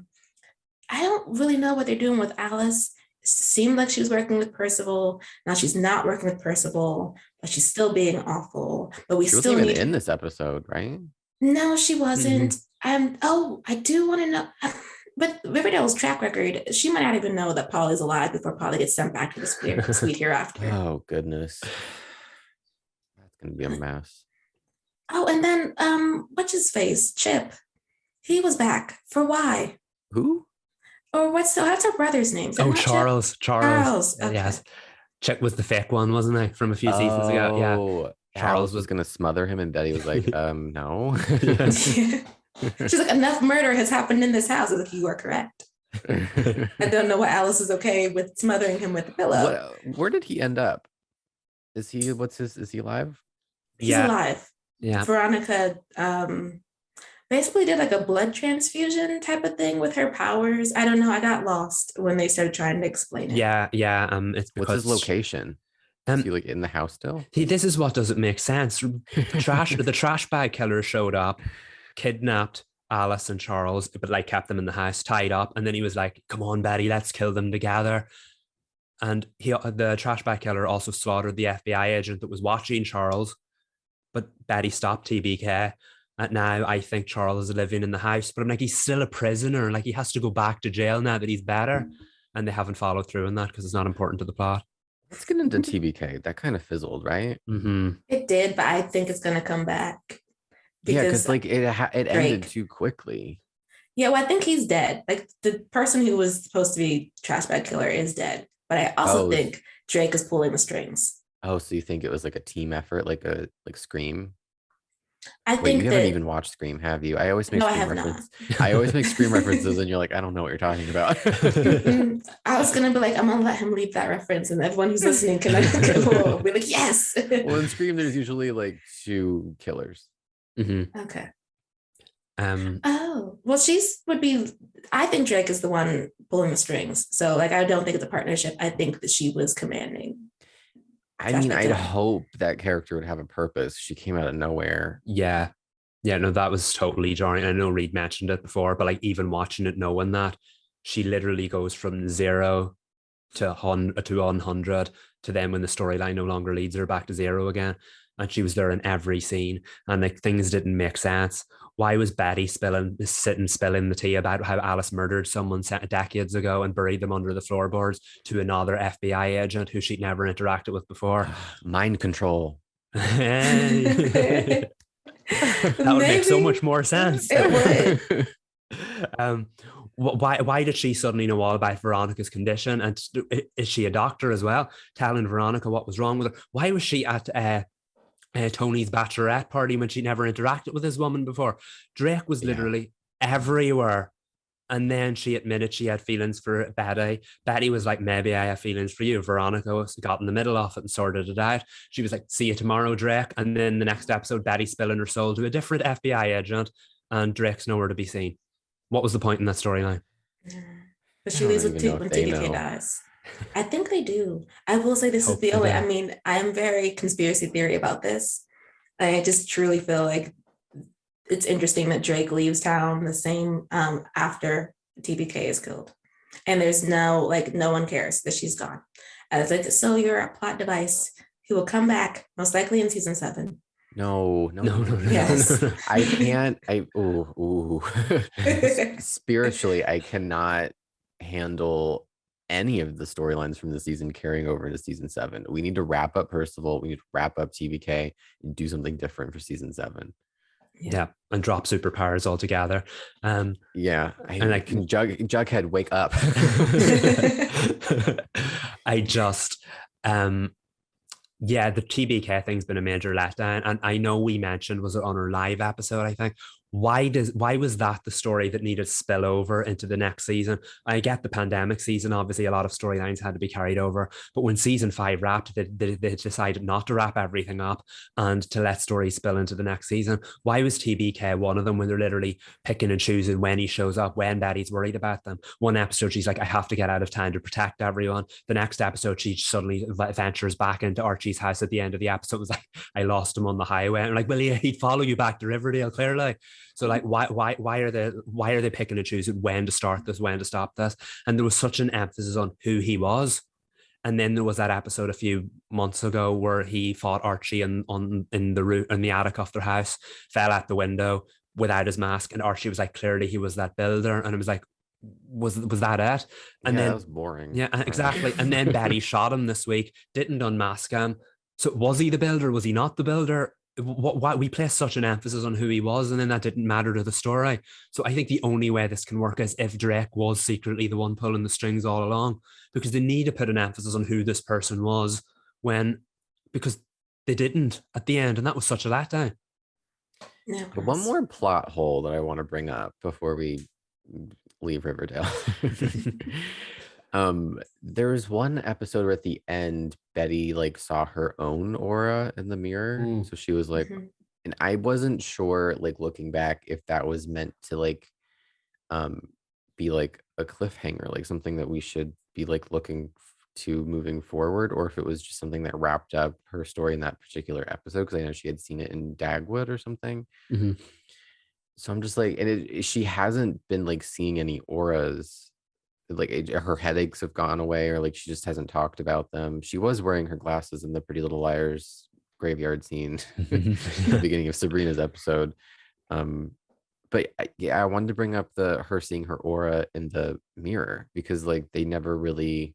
A: don't really know what they're doing with Alice. It seemed like she was working with Percival. Now she's not working with Percival, but she's still being awful. But we still
C: wasn't
A: need
C: even in this episode, right?
A: No, she wasn't. Oh, I do want to know. But Riverdale's track record, she might not even know that Paul is alive before Polly gets sent back to the sweet hereafter.
C: Oh, goodness. That's going to be a mess.
A: Oh, and then, what's his face? Chip. He was back. For why?
C: Who?
A: Or what's her brother's name?
B: Charles.
A: Charles. Okay.
B: Yes. Chip was the fake one, wasn't he? From a few seasons ago. Yeah.
C: Charles was going to smother him, and Betty was like, no.
A: She's like, enough murder has happened in this house. I was like, you are correct. I don't know why Alice is okay with smothering him with a pillow.
C: Where did he end up? Is he alive?
A: He's alive.
B: Yeah.
A: Veronica basically did like a blood transfusion type of thing with her powers. I don't know. I got lost when they started trying to explain it.
B: Yeah. It's because
C: what's his location? Is he like in the house still?
B: This is what doesn't make sense. The trash bag killer showed up, kidnapped Alice and Charles, but like kept them in the house, tied up, and then he was like, "Come on, Betty, let's kill them together." And the trash bag killer also slaughtered the FBI agent that was watching Charles, but Betty stopped TBK. And now I think Charles is living in the house, but I'm like, he's still a prisoner, and like he has to go back to jail now that he's better. And they haven't followed through on that because it's not important to the plot.
C: Let's get into TBK. That kind of fizzled, right?
A: It did, but I think it's gonna come back.
C: Because like it ended too quickly.
A: Yeah, well, I think he's dead. Like the person who was supposed to be trash bag killer is dead, but I also think Drake is pulling the strings.
C: Oh, so you think it was like a team effort, like Scream?
A: I think
C: you haven't even watched Scream, have you? I always make Scream references. I always make Scream references, and you're like, I don't know what you're talking about.
A: I was gonna be like, I'm gonna let him leave that reference, and everyone who's listening can be like, yes.
C: Well, in Scream, there's usually like two killers.
A: Okay. Oh, well, I think Drake is the one pulling the strings. So like, I don't think it's a partnership. I think that she was commanding.
C: I mean, I'd hope that character would have a purpose. She came out of nowhere.
B: Yeah. No, that was totally jarring. I know Reed mentioned it before, but like even watching it, knowing that she literally goes from 0 to 100 to then when the storyline no longer leads her back to 0 again. And she was there in every scene, and like things didn't make sense. Why was Betty spilling the tea about how Alice murdered someone decades ago and buried them under the floorboards to another FBI agent who she'd never interacted with before?
C: Mind control.
B: That would make so much more sense.
A: It would.
B: Why did she suddenly know all about Veronica's condition? And is she a doctor as well, telling Veronica what was wrong with her? Why was she at Tony's bachelorette party when she never interacted with this woman before? Drake was literally everywhere. And then she admitted she had feelings for Betty. Betty was like, maybe I have feelings for you. Veronica got in the middle of it and sorted it out. She was like, see you tomorrow, Drake. And then the next episode, Betty spilling her soul to a different FBI agent, and Drake's nowhere to be seen. What was the point in that storyline?
A: But she leaves with when TBK dies. I think they do. I will say this is the only, I mean, I'm very conspiracy theory about this. I just truly feel like it's interesting that Drake leaves town the same after TBK is killed. And there's no one cares that she's gone. I was like, so you're a plot device. He will come back, most likely in season 7.
C: No.
A: Yes.
C: I can't. Spiritually, I cannot handle any of the storylines from the season carrying over into season 7. We need to wrap up Percival. We need to wrap up TBK and do something different for season 7.
B: Yeah, and drop superpowers altogether.
C: And like Jughead, wake up.
B: I just the TBK thing's been a major letdown, and I know we mentioned, was it on our live episode, I think, why was that the story that needed spill over into the next season? I get the pandemic season, obviously a lot of storylines had to be carried over, but when season 5 wrapped, they decided not to wrap everything up and to let stories spill into the next season. Why was TBK one of them, when they're literally picking and choosing when he shows up, when Betty's worried about them? One episode she's like, I have to get out of town to protect everyone. The next episode she suddenly ventures back into Archie's house at the end of the episode, was like, I lost him on the highway. And I'm like, well, yeah, he'd follow you back to Riverdale, clearly. So like, why are they picking and choosing when to start this, when to stop this? And there was such an emphasis on who he was. And then there was that episode a few months ago where he fought Archie in the attic of their house, fell out the window without his mask, and Archie was like, clearly he was that builder, and it was like, was that it? And then
C: that was boring.
B: Yeah, exactly. And then Betty shot him this week, didn't unmask him. So was he the builder? Was he not the builder? Why we placed such an emphasis on who he was, and then that didn't matter to the story. So I think the only way this can work is if Drake was secretly the one pulling the strings all along, because they need to put an emphasis on who this person was, because they didn't at the end, and that was such a letdown.
A: Yeah,
C: but one more plot hole that I want to bring up before we leave Riverdale. There was one episode where at the end Betty like saw her own aura in the mirror. So she was like, and I wasn't sure, like looking back, if that was meant to like be like a cliffhanger, like something that we should be like looking to moving forward, or if it was just something that wrapped up her story in that particular episode, because I know she had seen it in Dagwood or something. So I'm just like, and she hasn't been like seeing any auras. Like her headaches have gone away, or like she just hasn't talked about them. She was wearing her glasses in the Pretty Little Liars graveyard scene at the beginning of Sabrina's episode. But I wanted to bring up her seeing her aura in the mirror, because like they never really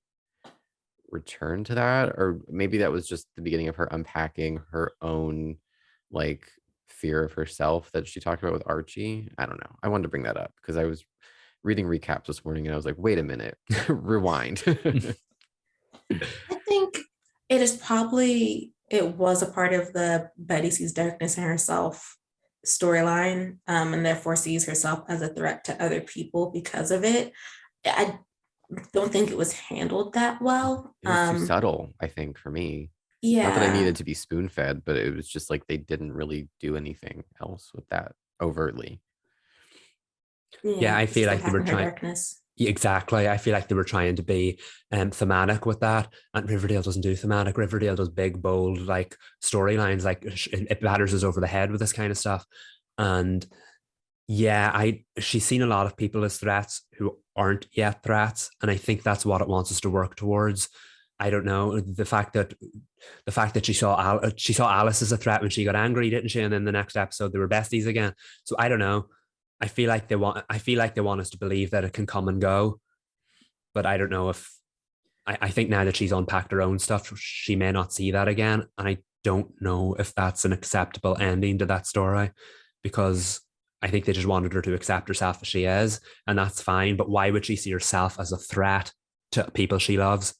C: returned to that, or maybe that was just the beginning of her unpacking her own like fear of herself that she talked about with Archie. I don't know. I wanted to bring that up because I was reading recaps this morning and I was like, wait a minute, rewind.
A: I think it was a part of the Betty sees darkness in herself storyline, and therefore sees herself as a threat to other people because of it. I don't think it was handled that well.
C: It was too subtle, I think, for me.
A: Yeah.
C: Not that I needed to be spoon-fed, but it was just like they didn't really do anything else with that overtly.
B: Yeah, I feel like they were trying. Exactly. I feel like they were trying to be thematic with that. And Riverdale doesn't do thematic. Riverdale does big, bold, like storylines, like it batters us over the head with this kind of stuff. And yeah, she's seen a lot of people as threats who aren't yet threats. And I think that's what it wants us to work towards. I don't know, the fact that she saw Alice as a threat when she got angry, didn't she? And then the next episode they were besties again. So I don't know. I feel like they want us to believe that it can come and go, but I don't know if I think now that she's unpacked her own stuff, she may not see that again. And I don't know if that's an acceptable ending to that story, because I think they just wanted her to accept herself as she is, and that's fine. But why would she see herself as a threat to people she loves?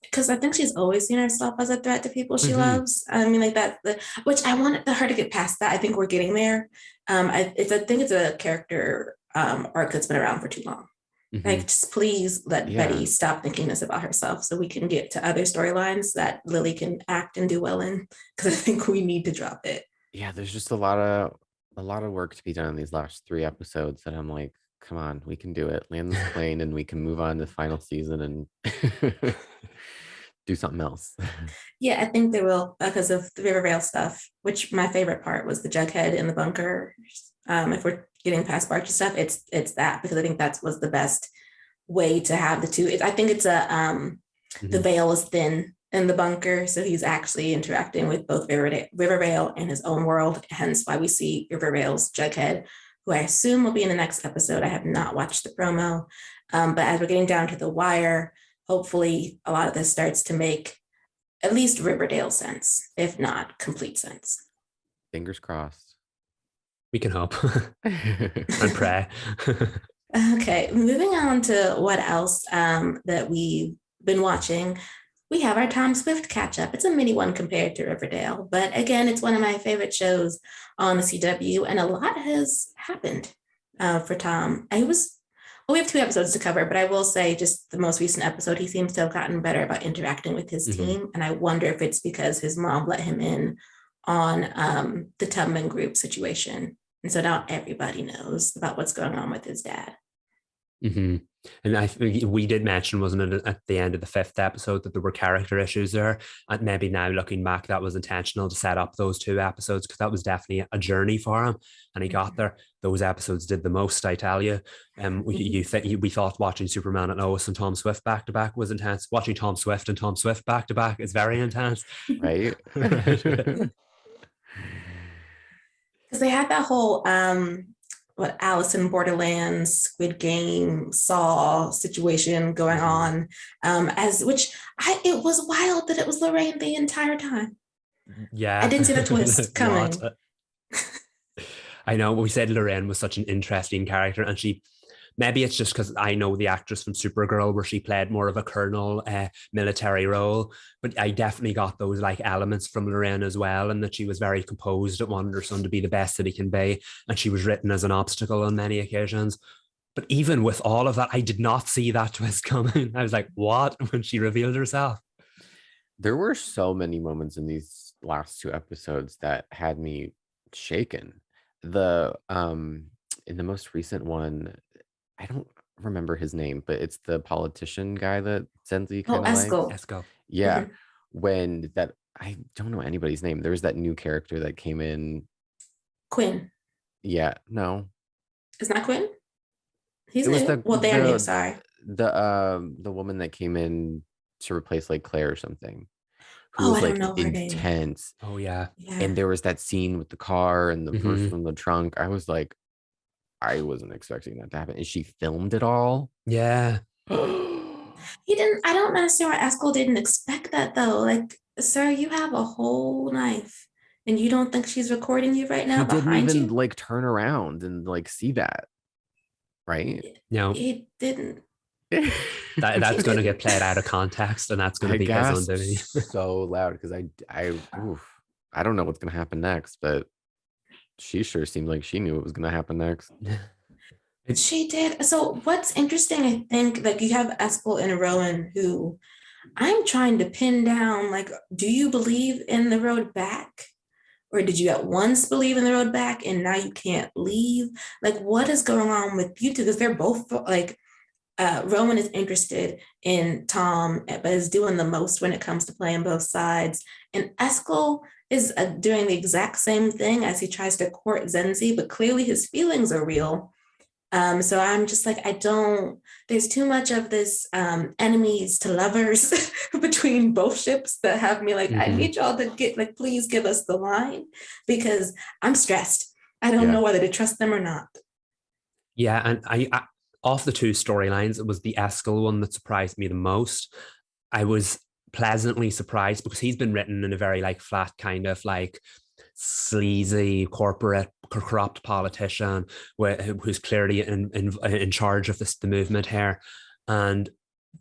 A: Because I think she's always seen herself as a threat to people she
B: Mm-hmm.
A: loves. I mean, like that, which I wanted her to get past that. I think we're getting there. I think it's a character arc that's been around for too long.
B: Mm-hmm.
A: Like, just please let
C: Yeah.
A: Betty stop thinking this about herself so we can get to other storylines that Lily can act and do well in. Because I think we need to drop it.
C: Yeah, there's just a lot of work to be done in these last 3 episodes that I'm like, come on, we can do it. Land this plane and we can move on to the final season and do something else.
A: Yeah, I think they will because of the Riverdale stuff, which my favorite part was the Jughead in the bunker. If we're getting past Barchie stuff, it's that, because I think that was the best way to have the two. I think it's the
B: Mm-hmm.
A: veil is thin in the bunker, so he's actually interacting with both Riverdale and his own world. Hence why we see Riverdale's Jughead, who I assume will be in the next episode. I have not watched the promo, but as we're getting down to the wire, hopefully a lot of this starts to make at least Riverdale sense, if not complete sense.
C: Fingers crossed.
B: We can hope and pray.
A: Okay, moving on to what else that we've been watching. We have our Tom Swift catch up. It's a mini one compared to Riverdale, but again, it's one of my favorite shows on the CW, and a lot has happened for Tom. Well, we have 2 episodes to cover, but I will say just the most recent episode, he seems to have gotten better about interacting with his
B: Mm-hmm.
A: team, and I wonder if it's because his mom let him in on the Tubman group situation. And so now everybody knows about what's going on with his dad.
B: Mm-hmm. And I think we did mention, wasn't it, at the end of the 5th episode, that there were character issues there. And maybe now looking back, that was intentional to set up those 2 episodes, because that was definitely a journey for him. And he got there. Those episodes did the most, I tell you. We thought watching Superman and Lois and Tom Swift back to back was intense. Watching Tom Swift and Tom Swift back to back is very intense.
C: Right?
A: Because they had that whole what Alice in Borderlands, Squid Game, Saw situation going on, it was wild that it was Lorraine the entire time.
B: Yeah.
A: I didn't see the twist coming.
B: I know, we said Lorraine was such an interesting character, and maybe it's just because I know the actress from Supergirl, where she played more of a colonel military role, but I definitely got those like elements from Lorraine as well, and that she was very composed and wanted her son to be the best that he can be, and she was written as an obstacle on many occasions. But even with all of that, I did not see that twist coming. I was like, what? When she revealed herself.
C: There were so many moments in these last 2 episodes that had me shaken. In the most recent one, I don't remember his name, but it's the politician guy that Zenzi kind of likes.
A: Esco.
B: Let's go.
C: Yeah.
A: Mhm.
C: When that, I don't know anybody's name. There was that new character that came in.
A: Quinn.
C: Yeah, no.
A: It's not Quinn? He's
C: It was
A: new. Well, they're new, sorry.
C: the woman that came in to replace like Claire or something, who
A: Oh,
C: was
A: I
C: like
A: don't know her name.
C: intense.
B: Oh, yeah.
A: Yeah.
C: And there was that scene with the car and the person
B: Mhm.
C: in the trunk. I was like, I wasn't expecting that to happen. And she filmed it all.
B: Yeah.
A: He didn't, I don't understand why Esco didn't expect that though. Like, sir, you have a whole knife and you don't think she's recording you right now
C: He didn't
A: behind
C: even
A: you?
C: like turn around and like see that, right?
B: No,
A: He didn't.
B: that's going to get played out of context, and that's going
C: I
B: to be his
C: gasped
B: undoing.
C: so loud because I don't know what's gonna happen next, but she sure seemed like she knew what was gonna happen next.
A: She did. So what's interesting, I think, like you have Eskel and Rowan who I'm trying to pin down, like, do you believe in the road back? Or did you at once believe in the road back and now you can't leave? Like, what is going on with you two? Because they're both like, Rowan is interested in Tom, but is doing the most when it comes to playing both sides. And Eskel is doing the exact same thing as he tries to court Zenzi, but clearly his feelings are real. So I'm just like, there's too much of this enemies to lovers between both ships that have me like, I need y'all to like, please give us the line because I'm stressed. I don't know whether to trust them or not.
B: Yeah, and I of the 2 storylines, it was the Eskel one that surprised me the most. I was pleasantly surprised because he's been written in a very like flat kind of like sleazy corporate corrupt politician who's clearly in charge of the movement here. And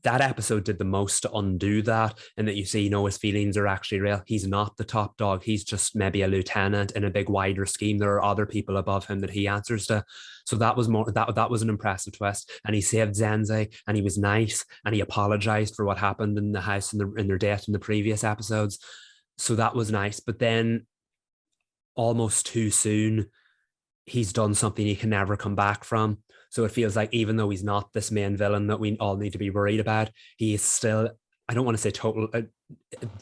B: that episode did the most to undo that, and that you see, his feelings are actually real. He's not the top dog. He's just maybe a lieutenant in a big wider scheme. There are other people above him that he answers to. So that was that was an impressive twist. And he saved Zenzi, and he was nice, and he apologized for what happened in the house in their death in the previous episodes. So that was nice. But then almost too soon, he's done something he can never come back from. So it feels like even though he's not this main villain that we all need to be worried about, he is still, I don't want to say total,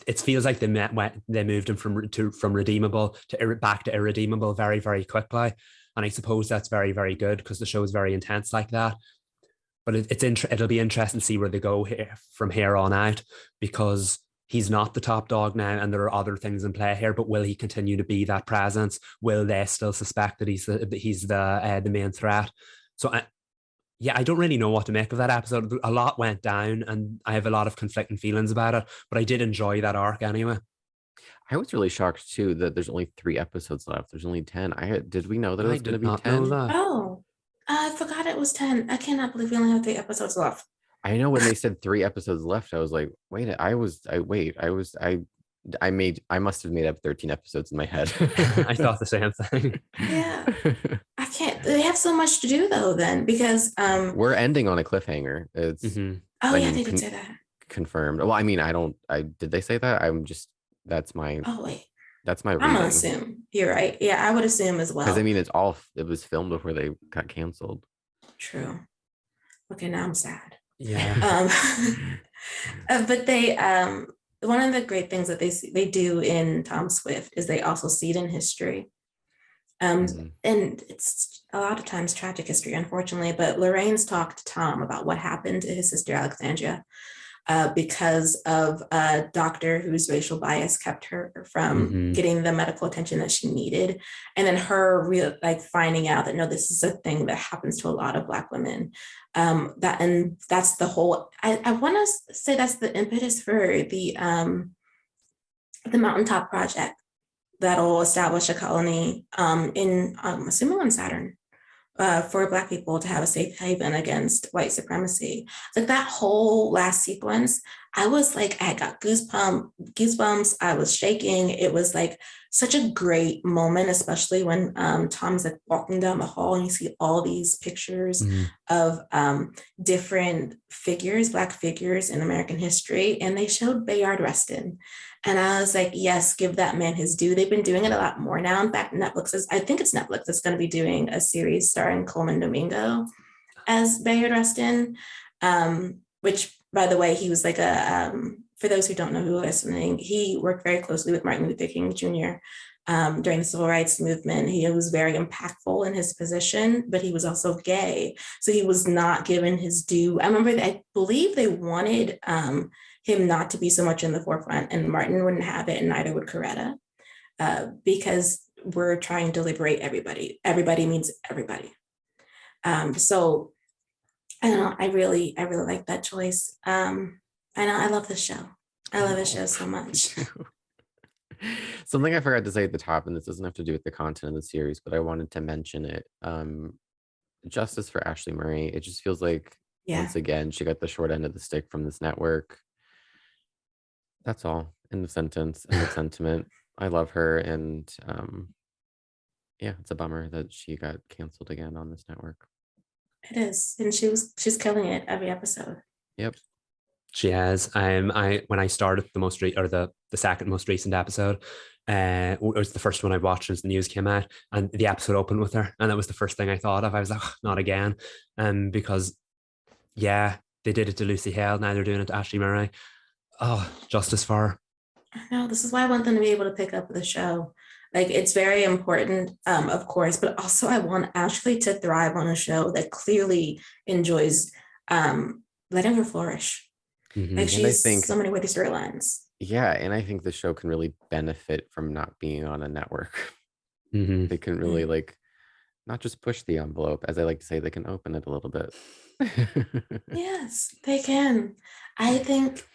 B: it feels like they moved him from redeemable to back to irredeemable very, very quickly. And I suppose that's very, very good because the show is very intense like that. But it'll be interesting to see where they go from here on out, because he's not the top dog now, and there are other things in play here. But will he continue to be that presence? Will they still suspect that he's the main threat? So I don't really know what to make of that episode. A lot went down, and I have a lot of conflicting feelings about it. But I did enjoy that arc anyway.
C: I was really shocked too that there's only 3 episodes left. There's only 10. Did we know that it was going to be 10?
A: Oh, I forgot it was 10. I cannot believe we only have 3 episodes left.
C: I know when they said 3 episodes left, I was like, wait, I must have made up 13 episodes in my head.
B: I thought the same thing.
A: Yeah. I can't, they have so much to do though then, because
C: we're ending on a cliffhanger. It's
A: oh yeah, they did say that.
C: Confirmed. Well, I mean, did they say that? That's my reading.
A: I'm gonna assume you're right. Yeah, I would assume as well.
C: Because I mean, it was filmed before they got canceled.
A: True. Okay, now I'm sad.
B: Yeah.
A: But they one of the great things that they do in Tom Swift is they also see it in history. And it's a lot of times tragic history, unfortunately, but Lorraine's talked to Tom about what happened to his sister Alexandria because of a doctor whose racial bias kept her from getting the medical attention that she needed. And then her finding out that, no, this is a thing that happens to a lot of Black women. That's the whole, I want to say that's the impetus for the Mountaintop Project that'll establish a colony in, assuming on Saturn, for Black people to have a safe haven against white supremacy. Like that whole last sequence, I was like, I got goosebumps. I was shaking. It was like such a great moment, especially when Tom's like walking down the hall and you see all these pictures of different figures, Black figures in American history. And they showed Bayard Rustin. And I was like, yes, give that man his due. They've been doing it a lot more now. In fact, I think it's Netflix that's going to be doing a series starring Coleman Domingo as Bayard Rustin, which, by the way, he was like for those who don't know who are listening, he worked very closely with Martin Luther King Jr. During the Civil Rights Movement. He was very impactful in his position, but he was also gay. So he was not given his due. I believe they wanted him not to be so much in the forefront, and Martin wouldn't have it, and neither would Coretta, because we're trying to liberate everybody. Everybody means everybody. So I don't know. I really like that choice. I know I love this show. I love this show so much.
C: Something I forgot to say at the top, and this doesn't have to do with the content of the series, but I wanted to mention it. Justice for Ashley Murray. It just feels like once again she got the short end of the stick from this network. That's all in the sentence, in the sentiment. I love her, and it's a bummer that she got canceled again on this network.
A: It is, and she's killing it every episode.
C: Yep,
B: she has. When I started the second most recent episode, it was the first one I watched as the news came out, and the episode opened with her, and that was the first thing I thought of. I was like, oh, not again, because they did it to Lucy Hale. Now they're doing it to Ashley Murray. Oh, justice for her.
A: I know, this is why I want them to be able to pick up the show. Like, it's very important, of course, but also I want Ashley to thrive on a show that clearly enjoys letting her flourish. Like, she's so many weighty storylines.
C: Yeah, and I think the show can really benefit from not being on a network. They can really not just push the envelope, as I like to say, they can open it a little bit.
A: Yes, they can. I think,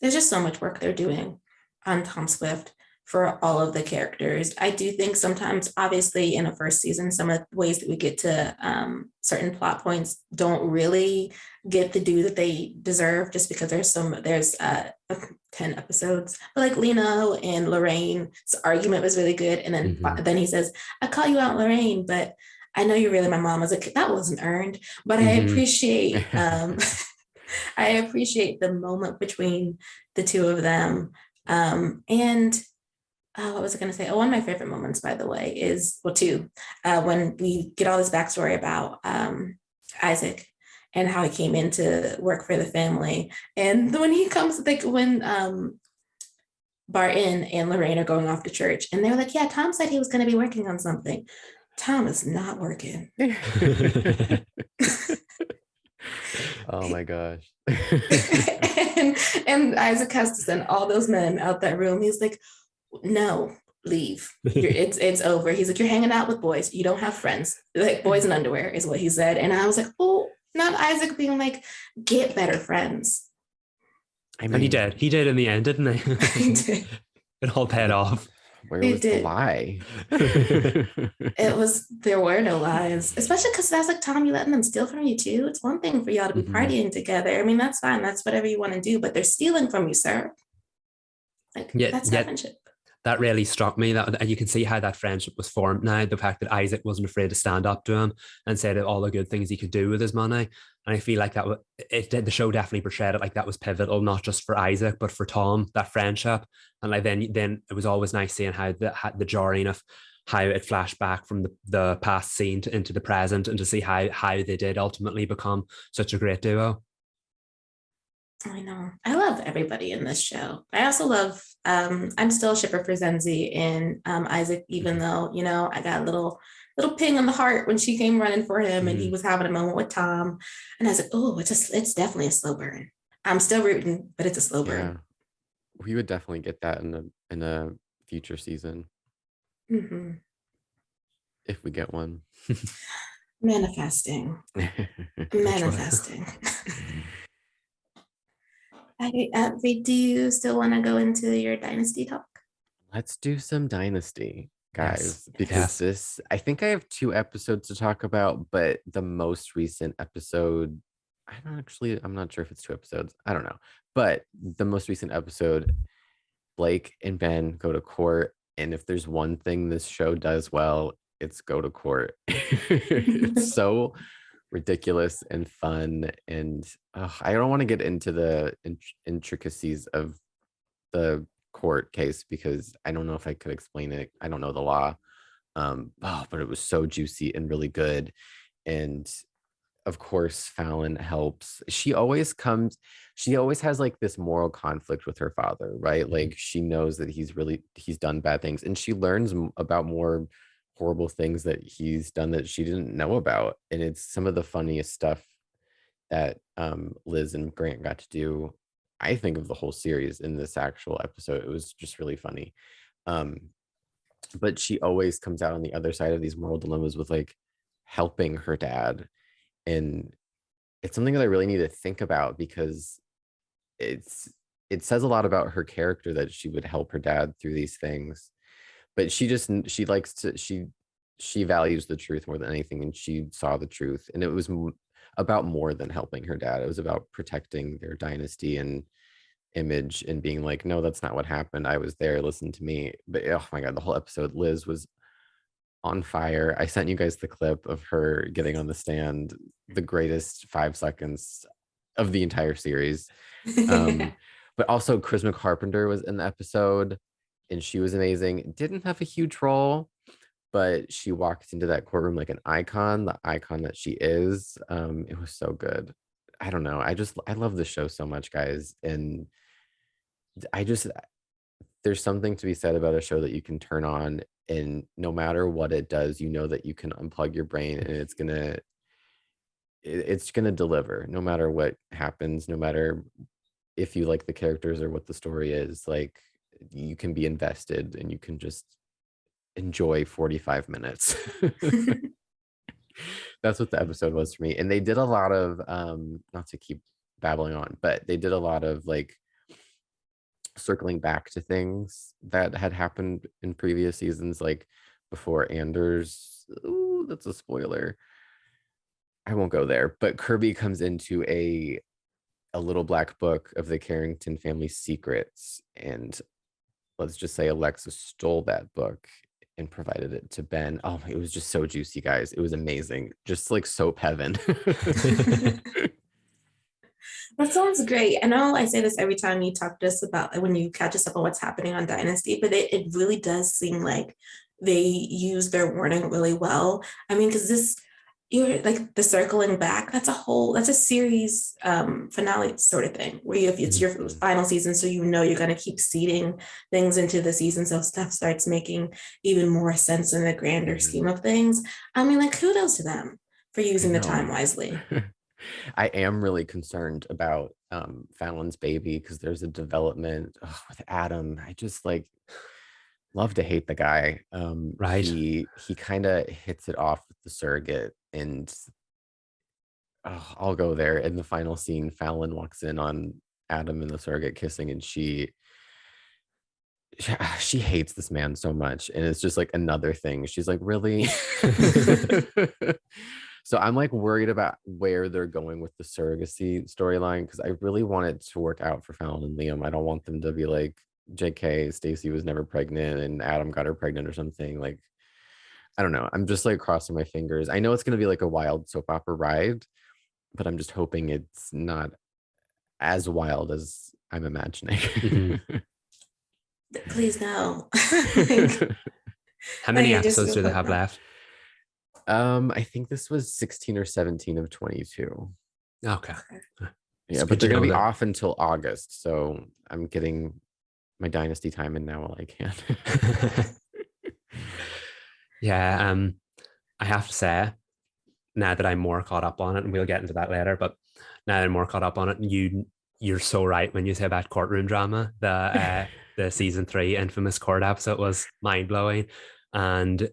A: There's just so much work they're doing on Tom Swift for all of the characters. I do think sometimes, obviously, in a first season, some of the ways that we get to certain plot points don't really get the due that they deserve, just because there's 10 episodes. But like Lena and Lorraine's argument was really good, and then he says, "I call you out, Lorraine, but I know you're really my mom." I was like, that wasn't earned, but I appreciate I appreciate the moment between the two of them. And what was I going to say? Oh, one of my favorite moments, by the way, is, well, two, when we get all this backstory about Isaac and how he came in to work for the family. And when he comes, like when Barton and Lorraine are going off to church, and they're like, yeah, Tom said he was going to be working on something. Tom is not working.
C: Oh my gosh.
A: and Isaac has to send all those men out that room. He's like, no, leave. It's over. He's like, you're hanging out with boys. You don't have friends. Like, boys in underwear is what he said. And I was like, oh, not Isaac being like, get better friends.
B: I mean, and he did in the end, didn't he? He did. It all paid off.
C: Where was the lie?
A: There were no lies, especially because that's like, Tom, you letting them steal from you too. It's one thing for y'all to be partying together. I mean, that's fine. That's whatever you want to do, but they're stealing from you, sir. Like, that's not friendship.
B: That really struck me, that you can see how that friendship was formed now. The fact that Isaac wasn't afraid to stand up to him and say that all the good things he could do with his money. And I feel like the show definitely portrayed it like that was pivotal, not just for Isaac, but for Tom, that friendship. And like then it was always nice seeing how the jarring of how it flashed back from the past scene into the present, and to see how they did ultimately become such a great duo.
A: I know. I love everybody in this show. I also love, I'm still a shipper for Zenzi and Isaac, even though, you know, I got a little ping on the heart when she came running for him and he was having a moment with Tom. And I was like, oh, it's definitely a slow burn. I'm still rooting, but it's a slow burn.
C: We would definitely get that in a future season. If we get one.
A: Manifesting. Reed, do you still want to go into your Dynasty talk?
C: Let's do some Dynasty, guys, because I think I have 2 episodes to talk about, but the most recent episode, I'm not sure if it's 2 episodes. I don't know. But the most recent episode, Blake and Ben go to court. And if there's one thing this show does well, it's go to court. It's so ridiculous and fun, and I don't want to get into the intricacies of the court case because I don't know if I could explain it. I don't know the law, but it was so juicy and really good. And of course Fallon helps. She always has like this moral conflict with her father, right? Like, she knows that he's done bad things, and she learns about more horrible things that he's done that she didn't know about. And it's some of the funniest stuff that Liz and Grant got to do, I think, of the whole series in this actual episode. It was just really funny. But she always comes out on the other side of these moral dilemmas with like helping her dad. And it's something that I really need to think about, because it says a lot about her character that she would help her dad through these things. But she values the truth more than anything, and she saw the truth, and it was about more than helping her dad. It was about protecting their dynasty and image, and being like, no, that's not what happened. I was there, listen to me. But oh my god, the whole episode, Liz was on fire. I sent you guys the clip of her getting on the stand, the greatest 5 seconds of the entire series. But also Charisma Carpenter was in the episode, and she was amazing. Didn't have a huge role, but she walked into that courtroom like an icon, the icon that she is. It was so good. I don't know. I love the show so much, guys. And there's something to be said about a show that you can turn on, and no matter what it does, you know that you can unplug your brain and it's gonna deliver no matter what happens, no matter if you like the characters or what the story is. Like, you can be invested and you can just enjoy 45 minutes. That's what the episode was for me. And they did a lot of not to keep babbling on, but they did a lot of like circling back to things that had happened in previous seasons, like before Anders. Ooh, that's a spoiler. I won't go there, but Kirby comes into a little black book of the Carrington family's secrets, and let's just say Alexa stole that book and provided it to Ben. Oh, it was just so juicy, guys. It was amazing. Just like soap heaven.
A: That sounds great. I know I say this every time you talk to us about when you catch us up on what's happening on Dynasty, but it really does seem like they use their warning really well. I mean, because this, you're like the circling back, that's a series finale sort of thing where it's your final season, so you know you're going to keep seeding things into the season, so stuff starts making even more sense in the grander scheme of things. I mean, like, kudos to them for using the time wisely.
C: I am really concerned about Fallon's baby, because there's a development with Adam. I just like love to hate the guy.
B: Right.
C: He kind of hits it off with the surrogate, and I'll go there. In the final scene, Fallon walks in on Adam and the surrogate kissing, and she hates this man so much, and it's just like another thing. She's like, really? So I'm like worried about where they're going with the surrogacy storyline, because I really want it to work out for Fallon and Liam. I don't want them to be like, JK, Stacey was never pregnant and Adam got her pregnant or something. Like, I don't know. I'm just like crossing my fingers. I know it's going to be like a wild soap opera ride, but I'm just hoping it's not as wild as I'm imagining.
A: Please no.
B: How many episodes do they have left?
C: I think this was 16 or 17 of 22.
B: Okay.
C: Yeah, but they're going to be off until August, so I'm getting my Dynasty time in now while I can.
B: Yeah, I have to say, now that I'm more caught up on it, and we'll get into that later, but now that I'm more caught up on it, you're so right when you say about courtroom drama. The season 3 infamous court episode was mind-blowing, and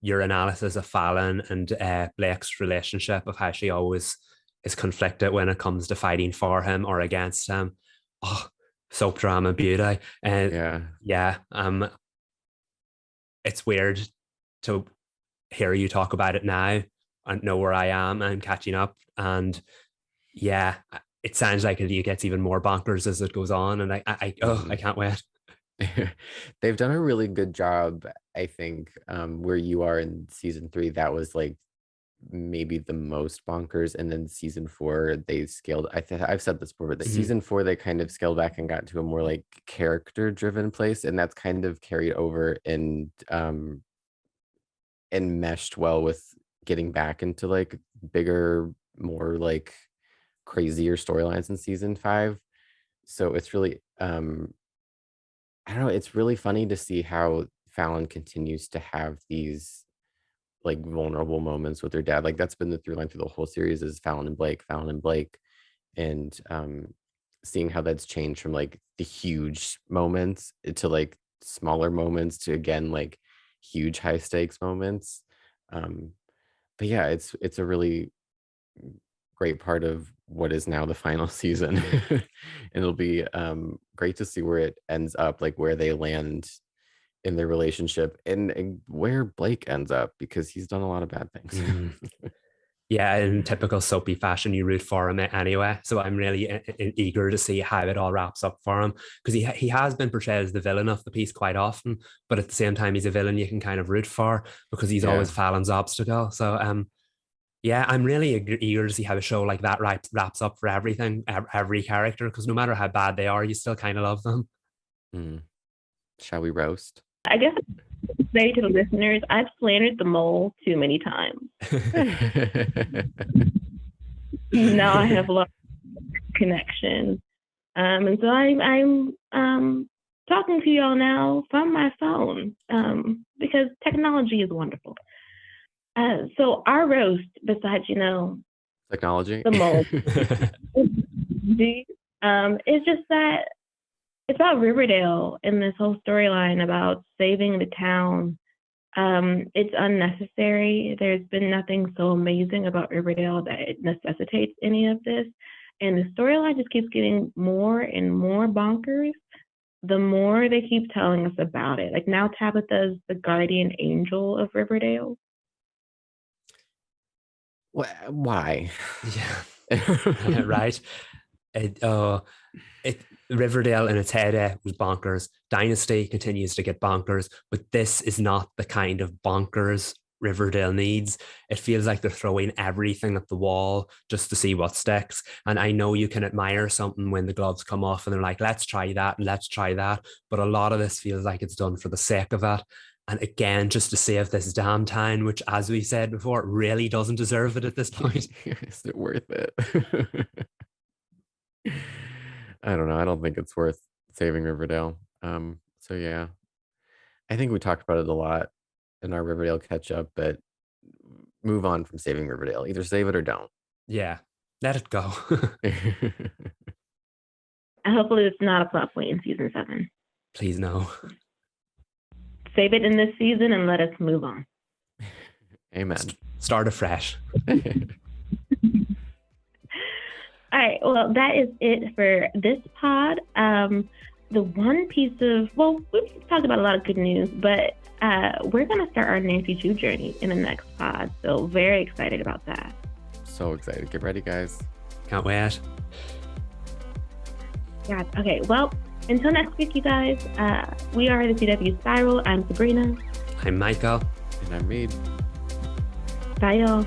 B: your analysis of Fallon and Blake's relationship, of how she always is conflicted when it comes to fighting for him or against him. Oh, soap drama beauty. Yeah. It's weird to hear you talk about it now and know where I am and catching up. And yeah, it sounds like it gets even more bonkers as it goes on. And I can't wait.
C: They've done a really good job, I think, where you are in season 3. That was like maybe the most bonkers, and then season 4 they scaled. I've said this before, but the season 4 they kind of scaled back and got to a more like character driven place, and that's kind of carried over and meshed well with getting back into like bigger, more like crazier storylines in season 5. So it's really I don't know, it's really funny to see how Fallon continues to have these like vulnerable moments with her dad. Like that's been the through line through the whole series, is Fallon and Blake, and seeing how that's changed from like the huge moments to like smaller moments to, again, like huge high stakes moments. But yeah, it's a really great part of what is now the final season. And it'll be great to see where it ends up, like where they land in their relationship, and where Blake ends up, because he's done a lot of bad things.
B: Yeah, in typical soapy fashion, you root for him anyway. So I'm really eager to see how it all wraps up for him, because he has been portrayed as the villain of the piece quite often, but at the same time, he's a villain you can kind of root for, because he's always Fallon's obstacle. So yeah, I'm really eager to see how a show like that wraps up for everything, every character, because no matter how bad they are, you still kind of love them.
C: Shall we roast?
D: I guess I'd say to the listeners, I've slandered the mole too many times. Now I have a lot of connection. And so I'm talking to y'all now from my phone, because technology is wonderful. So our roast, besides,
C: technology,
D: the mole, is just that it's about Riverdale and this whole storyline about saving the town. It's unnecessary. There's been nothing so amazing about Riverdale that it necessitates any of this. And the storyline just keeps getting more and more bonkers. the more they keep telling us about it. Like now Tabitha's the guardian angel of Riverdale.
C: Why?
B: Yeah. Right. Riverdale in its heyday was bonkers. Dynasty continues to get bonkers, but this is not the kind of bonkers Riverdale needs. It feels like they're throwing everything at the wall just to see what sticks. And I know you can admire something when the gloves come off and they're like, let's try that and let's try that. But a lot of this feels like it's done for the sake of it. And again, just to save this damn town, which, as we said before, really doesn't deserve it at this point.
C: Is it worth it? I don't know. I don't think it's worth saving Riverdale. So yeah, I think we talked about it a lot in our Riverdale catch up, but move on from saving Riverdale. Either save it or don't.
B: Yeah, let it go.
D: And hopefully it's not a plot point in season 7.
B: Please no.
D: Save it in this season and let us move on.
C: Amen.
B: Start afresh.
D: All right. Well, that is it for this pod. The one piece of, well, we've talked about a lot of good news, but we're going to start our Nancy Drew journey in the next pod. So very excited about that.
C: So excited. Get ready, guys.
B: Can't wait.
D: Yeah. Okay. Well, until next week, you guys, we are the CW Spiral. I'm Sabrina.
B: I'm Michael.
C: And I'm Reed.
D: Bye, y'all.